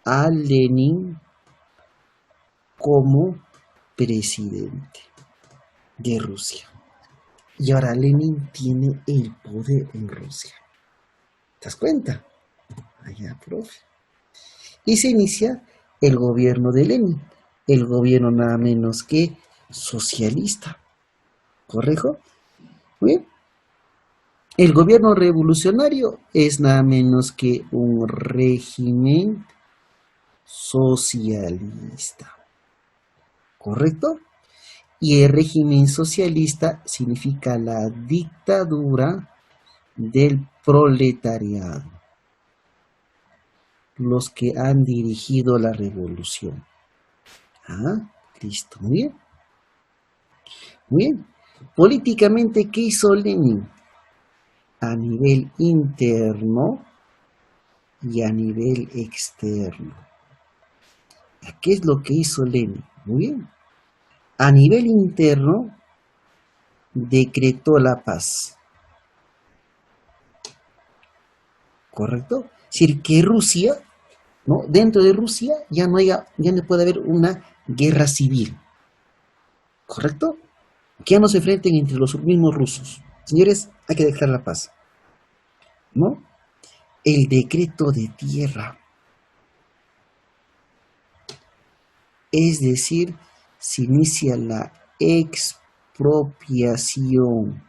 a Lenin como presidente de Rusia. Y ahora Lenin tiene el poder en Rusia. ¿Te das cuenta? Allá, profe. Y se inicia el gobierno de Lenin. El gobierno nada menos que socialista. ¿Correcto? Muy bien. El gobierno revolucionario es nada menos que un régimen socialista. ¿Correcto? Y el régimen socialista significa la dictadura del proletariado. los que han dirigido la revolución. Ah, listo, muy bien. Muy bien. Políticamente, ¿qué hizo Lenin? A nivel interno y a nivel externo. ¿Qué es lo que hizo Lenin? Muy bien. A nivel interno, decretó la paz. ¿Correcto? Es decir, que Rusia, ¿no? Dentro de Rusia ya no puede haber una guerra civil. ¿Correcto? Que ya no se enfrenten entre los mismos rusos. Señores, hay que declarar la paz. ¿No? El decreto de tierra. Es decir, se inicia la expropiación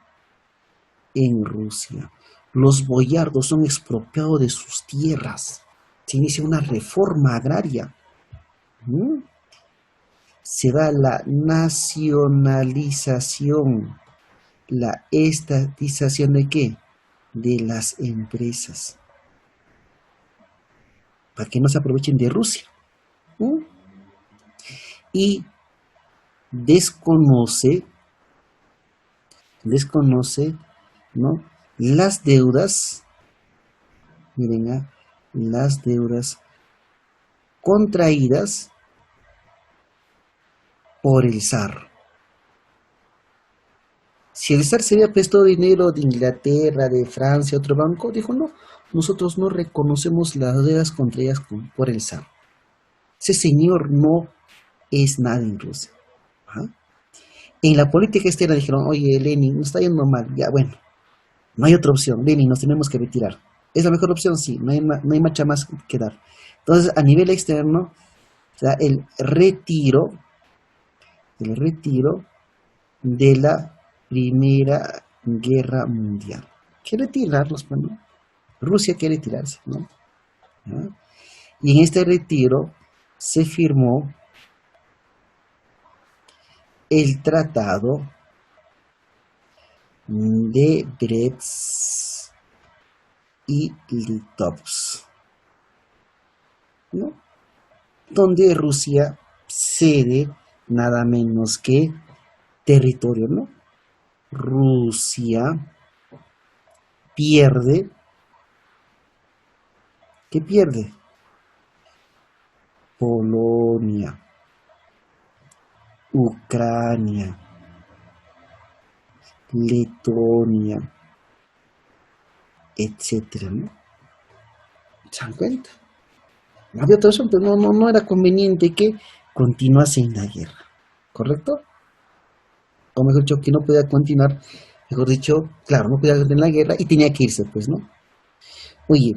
en Rusia. Los boyardos son expropiados de sus tierras. Se inicia una reforma agraria. ¿Mm? Se da la nacionalización, la estatización de qué? De las empresas. Para que no se aprovechen de Rusia. ¿Mm? Y desconoce, ¿no? Las deudas, miren, las deudas contraídas por el zar. Si el zar se había prestado dinero de Inglaterra, de Francia, otro banco, dijo no, nosotros no reconocemos las deudas contraídas por el zar. Ese señor no es nada en Rusia. ¿Ah? En la política externa dijeron, oye, Lenin, nos está yendo mal, ya bueno, no hay otra opción, Lenin, nos tenemos que retirar. ¿Es la mejor opción? Sí, no hay mucha más que dar. Entonces, a nivel externo, o sea, el retiro de la Primera Guerra Mundial. Quiere retirarlos, bueno, Rusia quiere retirarse, ¿no? ¿Ah? Y en este retiro se firmó el tratado de Brest y Litovsk, ¿no? Donde Rusia cede nada menos que territorio, ¿no? Rusia pierde, ¿qué pierde? Polonia, Ucrania, Letonia, etcétera, ¿no? ¿Se dan cuenta? No había otra opción, pero no era conveniente que continuase en la guerra, ¿correcto? O mejor dicho, que no podía continuar, mejor dicho, claro, no podía en la guerra y tenía que irse, pues, ¿no? Oye,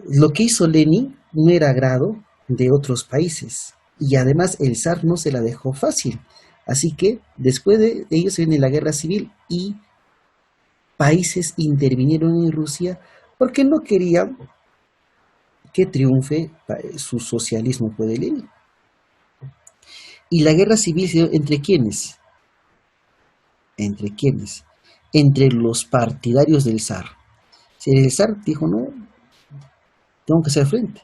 lo que hizo Lenin no era agrado de otros países y además el zar no se la dejó fácil. Así que después de ellos se viene la guerra civil y países intervinieron en Rusia porque no querían que triunfe su socialismo pues, de Lenin. ¿Y la guerra civil se dio entre quiénes? ¿Entre quiénes? Entre los partidarios del zar. Si el zar dijo, no, tengo que hacer frente.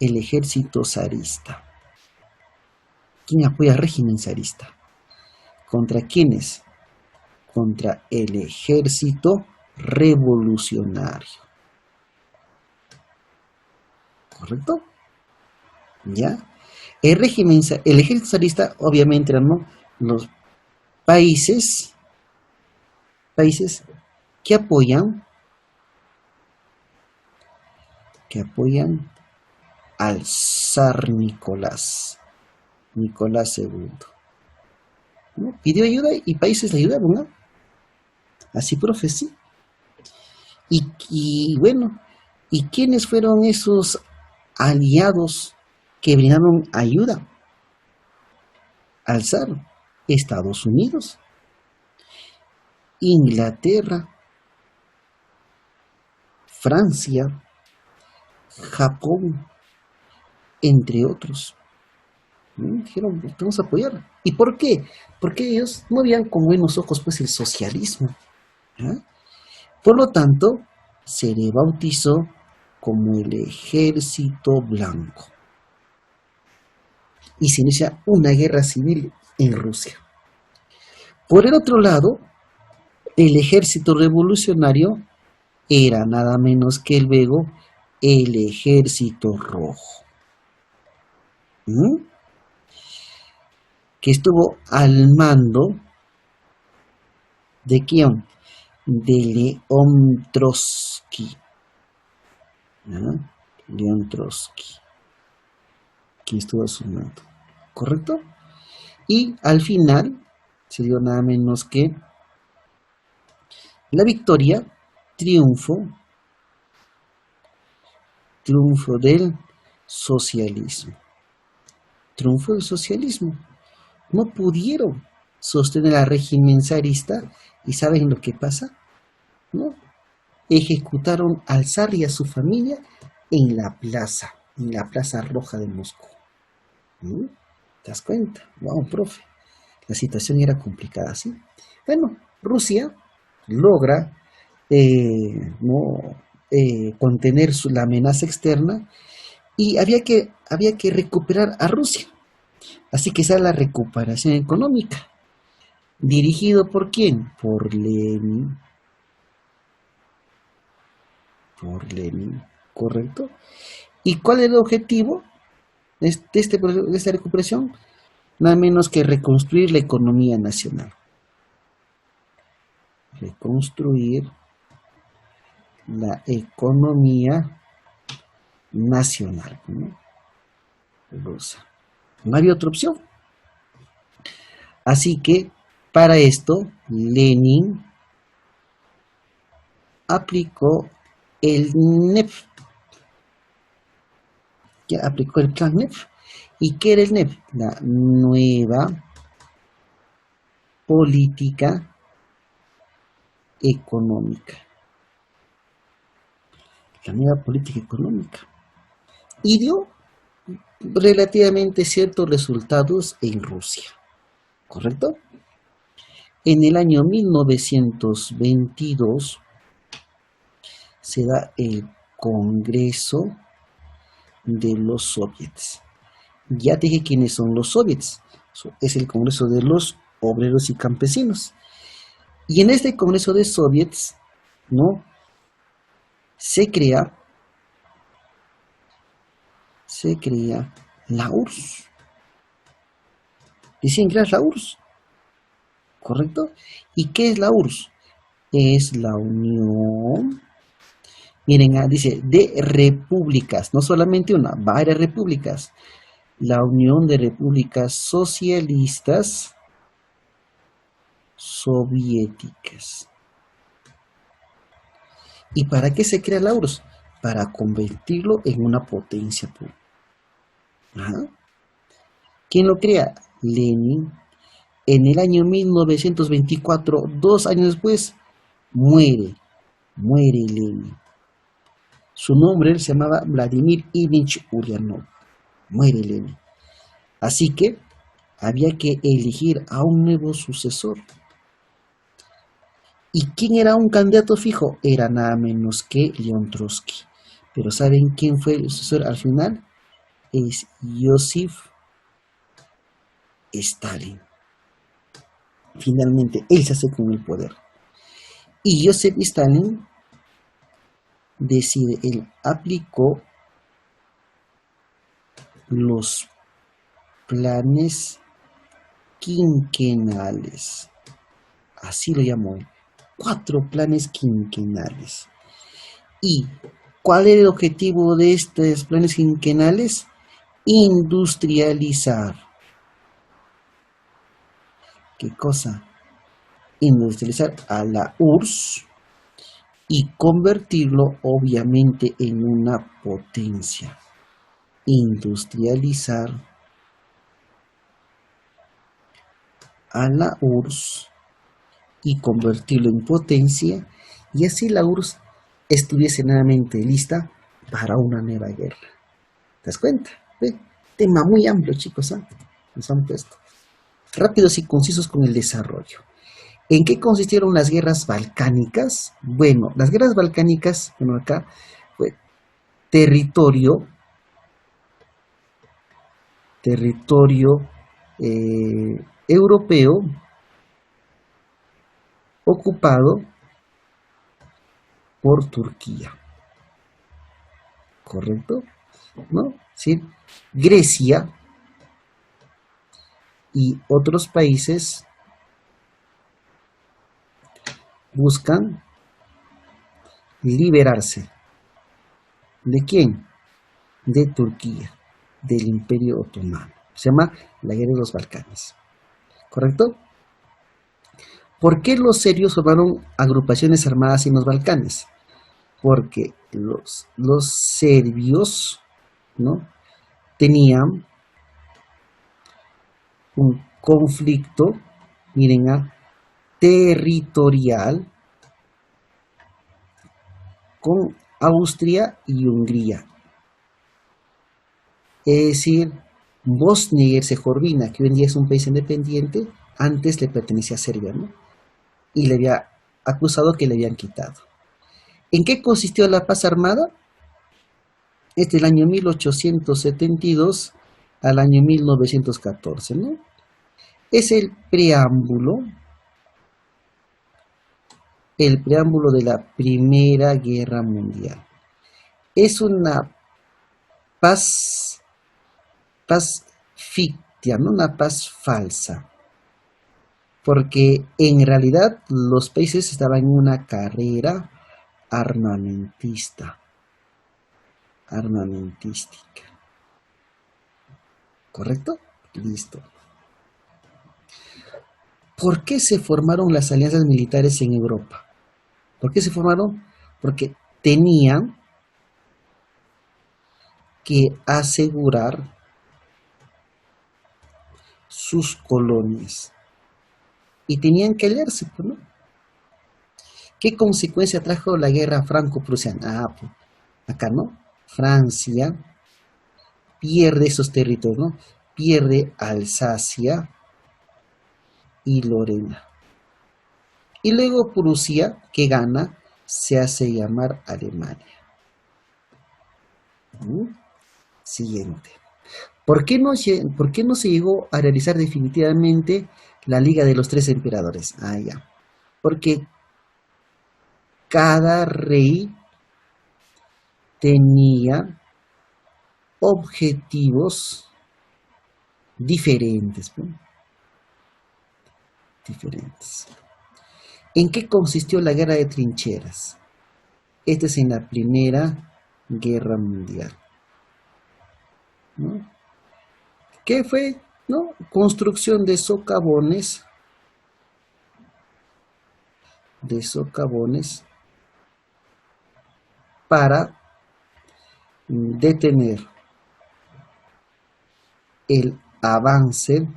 El ejército zarista. ¿Quién apoya al régimen zarista? ¿Contra quiénes? Contra el ejército revolucionario. ¿Correcto? ¿Ya? El ejército zarista, obviamente, eran, ¿no?, los países que apoyan al zar Nicolás II. ¿No? Pidió ayuda y países le ayudaron, ¿no? Así, profe, sí. Y bueno, ¿y quiénes fueron esos aliados que brindaron ayuda al zar? Estados Unidos, Inglaterra, Francia, Japón, entre otros. Dijeron, vamos a apoyar. ¿Y por qué? Porque ellos no veían con buenos ojos pues el socialismo. ¿Ah? Por lo tanto, se le bautizó como el Ejército Blanco. Y se inicia una guerra civil en Rusia. Por el otro lado, el ejército revolucionario era nada menos que luego el Ejército Rojo, que estuvo al mando de quién, de León Trotsky, León Trotsky, que estuvo a su mando, ¿correcto? Y al final se dio nada menos que la victoria, triunfo del socialismo. Triunfo del socialismo. No pudieron sostener al régimen zarista y ¿saben lo que pasa? ¿No? Ejecutaron al zar y a su familia en la plaza roja de Moscú. ¿Te das cuenta? Wow, profe. La situación era complicada, ¿sí? Bueno, Rusia logra contener la amenaza externa y había que recuperar a Rusia. Así que esa es la recuperación económica. ¿Dirigido por quién? Por Lenin. ¿Correcto? ¿Y cuál es el objetivo de esta recuperación? Nada menos que reconstruir la economía nacional. Reconstruir la economía nacional, ¿no? Rusa. No había otra opción. Así que para esto Lenin aplicó el NEP. Ya aplicó el plan NEP. ¿Y qué era el NEP? La nueva política económica. La nueva política económica. Y dio relativamente ciertos resultados en Rusia. ¿Correcto? En el año 1922 se da el Congreso de los Soviets. Ya te dije quiénes son los soviets. Es el Congreso de los Obreros y Campesinos. Y en este Congreso de Soviets, ¿no?, se crea la URSS. Decían crear la URSS, ¿correcto? ¿Y qué es la URSS? Es la Unión, miren, dice, de repúblicas, no solamente una, varias repúblicas. La Unión de Repúblicas Socialistas Soviéticas. ¿Y para qué se crea la URSS? Para convertirlo en una potencia. ¿Quién lo crea? Lenin. En el año 1924, 2 años después, muere Lenin. Su nombre se llamaba Vladimir Ilich Ulyanov. Muere Lenin. Así que había que elegir a un nuevo sucesor. ¿Y quién era un candidato fijo? Era nada menos que León Trotsky. Pero ¿saben quién fue el sucesor al final? Es Joseph Stalin. Finalmente, él se hace con el poder. Y Joseph Stalin él aplicó los planes quinquenales. Así lo llamó él. 4 planes quinquenales. ¿Y cuál era el objetivo de estos planes quinquenales? Industrializar. ¿Qué cosa? Industrializar a la URSS y convertirlo obviamente en una potencia. Industrializar a la URSS y convertirlo en potencia, y así la URSS estuviese nuevamente lista para una nueva guerra. ¿Te das cuenta? ¿Ve? Tema muy amplio, chicos, ¿eh? Nos han puesto. Rápidos y concisos con el desarrollo. ¿En qué consistieron las guerras balcánicas? Bueno, las guerras balcánicas, bueno, acá, territorio, europeo ocupado por Turquía, ¿correcto? ¿No? ¿Sí? Grecia y otros países buscan liberarse. ¿De quién? De Turquía, del Imperio Otomano. Se llama la Guerra de los Balcanes, ¿correcto? ¿Por qué los serbios formaron agrupaciones armadas en los Balcanes? Porque los serbios, ¿no?, tenían un conflicto, miren, territorial con Austria y Hungría. Es decir, Bosnia y Herzegovina, que hoy en día es un país independiente, antes le pertenecía a Serbia, ¿no? Y le había acusado que le habían quitado. ¿En qué consistió la paz armada? Es del año 1872 al año 1914, ¿no? Es el preámbulo de la Primera Guerra Mundial. Es una paz ficticia, ¿no? Una paz falsa, porque en realidad los países estaban en una carrera armamentística, ¿correcto? Listo. ¿Por qué se formaron las alianzas militares en Europa? ¿Por qué se formaron? Porque tenían que asegurar sus colonias y tenían que aliarse, ¿no? ¿Qué consecuencia trajo la guerra franco-prusiana? Pues, acá, ¿no? Francia pierde esos territorios, ¿no? Pierde Alsacia y Lorena. Y luego Prusia, que gana, se hace llamar Alemania. Siguiente. ¿Por qué no se llegó a realizar definitivamente la Liga de los Tres Emperadores? Ya. Porque cada rey tenía objetivos diferentes, ¿no? ¿En qué consistió la guerra de trincheras? Esta es en la Primera Guerra Mundial, ¿no? ¿Qué fue? ¿No? Construcción de socavones, para detener el avance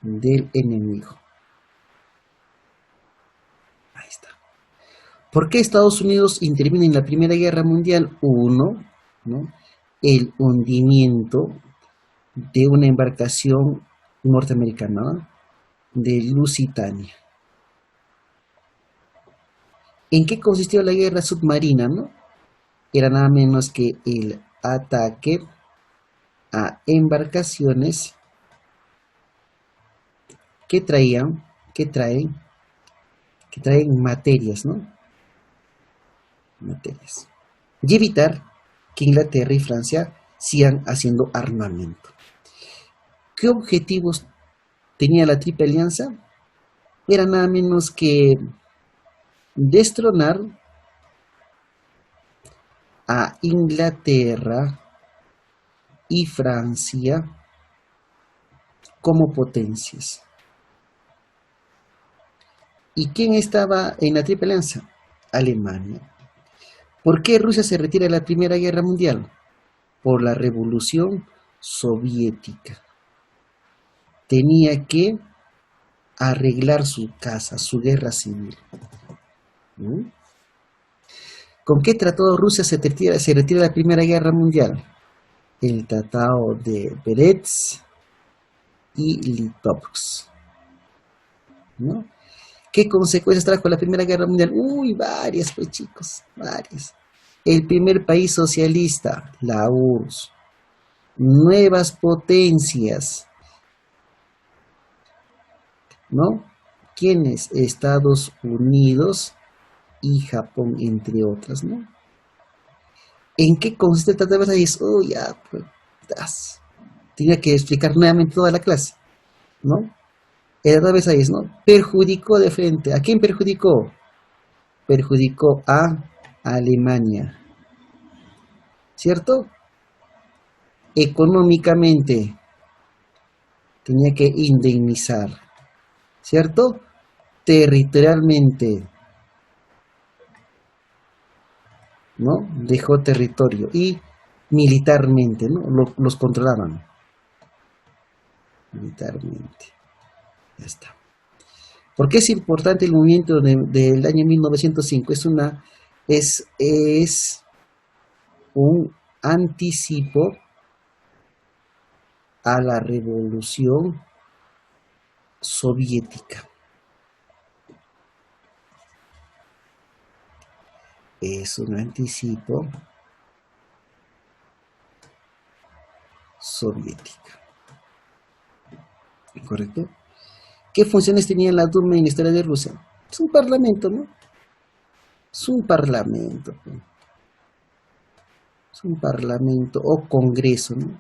del enemigo. Ahí está. ¿Por qué Estados Unidos interviene en la Primera Guerra Mundial? Uno, ¿no?, el hundimiento de una embarcación norteamericana, de Lusitania. ¿En qué consistió la guerra submarina, no? Era nada menos que el ataque a embarcaciones que traen materias, ¿no? Y evitar que Inglaterra y Francia sigan haciendo armamento. ¿Qué objetivos tenía la Triple Alianza? Era nada menos que destronar a Inglaterra y Francia como potencias. ¿Y quién estaba en la Triple Alianza? Alemania. ¿Por qué Rusia se retira de la Primera Guerra Mundial? Por la Revolución Soviética. Tenía que arreglar su casa, su guerra civil. ¿Con qué tratado Rusia se retira de la Primera Guerra Mundial? El Tratado de Brest y Litovsk, ¿no? ¿Qué consecuencias trajo la Primera Guerra Mundial? Varias, pues chicos, varias. El primer país socialista, la URSS. Nuevas potencias, ¿no? ¿Quiénes? Estados Unidos y Japón, entre otras, ¿no? ¿En qué consiste el Tratado de Versalles? Oh, ya, pues, tenía que explicar nuevamente toda la clase, ¿no? El Tratado de Versalles, ¿no? Perjudicó de frente. ¿A quién perjudicó? Perjudicó a Alemania, ¿cierto? Económicamente tenía que indemnizar, ¿cierto? Territorialmente, ¿no? Dejó territorio y militarmente, ¿no? Los controlaban militarmente. Ya está. ¿Por qué es importante el movimiento del año 1905? Es un anticipo a la revolución soviética. Es un anticipo soviética. ¿Correcto? ¿Qué funciones tenía la Duma en la historia de Rusia? Es un parlamento, ¿no? Es un parlamento. Es un parlamento o congreso, ¿no?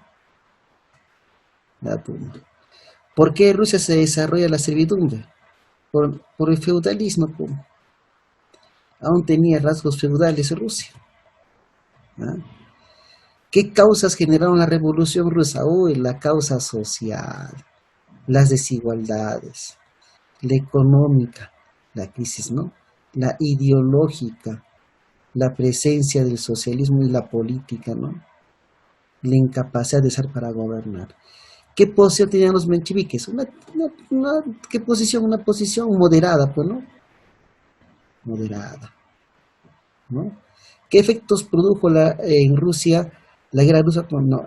La Duma. ¿Por qué Rusia se desarrolla la servidumbre? Por el feudalismo. Aún tenía rasgos feudales Rusia. ¿Ah? ¿Qué causas generaron la revolución rusa? Uy, la causa social, las desigualdades, la económica, la crisis, ¿no? La ideológica, la presencia del socialismo y la política, ¿no? La incapacidad de ser para gobernar. ¿Qué posición tenían los mencheviques? ¿Qué posición? Una posición moderada, pues, ¿no? Moderada, ¿no? ¿Qué efectos produjo en Rusia la guerra rusa? No,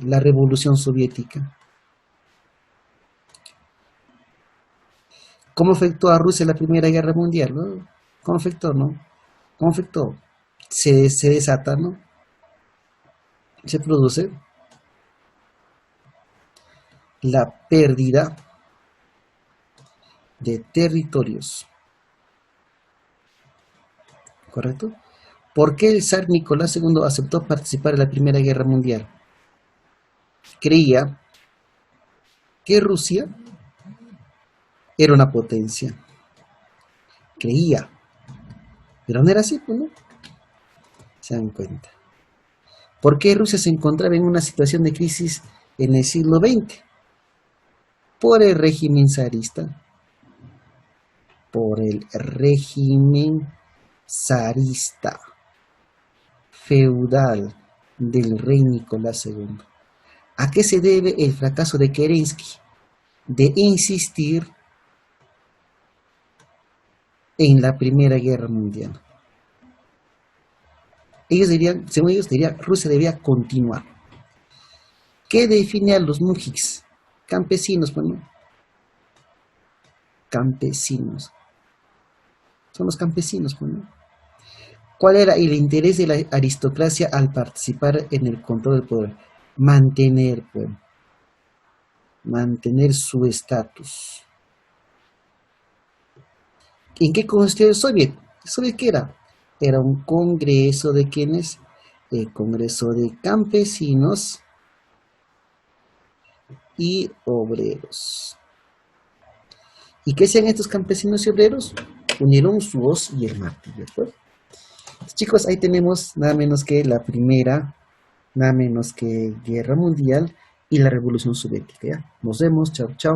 la revolución soviética. ¿Cómo afectó a Rusia la Primera Guerra Mundial? ¿No? ¿Cómo afectó, no? ¿Cómo afectó? Se desata, ¿no? Se produce la pérdida de territorios. ¿Correcto? ¿Por qué el zar Nicolás II aceptó participar en la Primera Guerra Mundial? Creía que Rusia era una potencia. Creía. Pero no era así, pues, ¿no? Se dan cuenta. ¿Por qué Rusia se encontraba en una situación de crisis en el siglo XX? Por el régimen zarista. Por el régimen zarista feudal del rey Nicolás II. ¿A qué se debe el fracaso de Kerensky? De insistir en la Primera Guerra Mundial. Según ellos dirían, Rusia debía continuar. ¿Qué define a los mujiks? Campesinos, bueno, campesinos. Son los campesinos, bueno. ¿Cuál era el interés de la aristocracia al participar en el control del poder? Mantener, pues, mantener su estatus. ¿En qué consistió el Soviet? ¿El Soviet qué era? Era un congreso de quienes, el congreso de campesinos y obreros. ¿Y qué hacían estos campesinos y obreros? Unieron su hoz y el martillo. Pues. Chicos, ahí tenemos nada menos que la primera, nada menos que Guerra Mundial y la Revolución Soviética. ¿Ya? Nos vemos, chao, chao.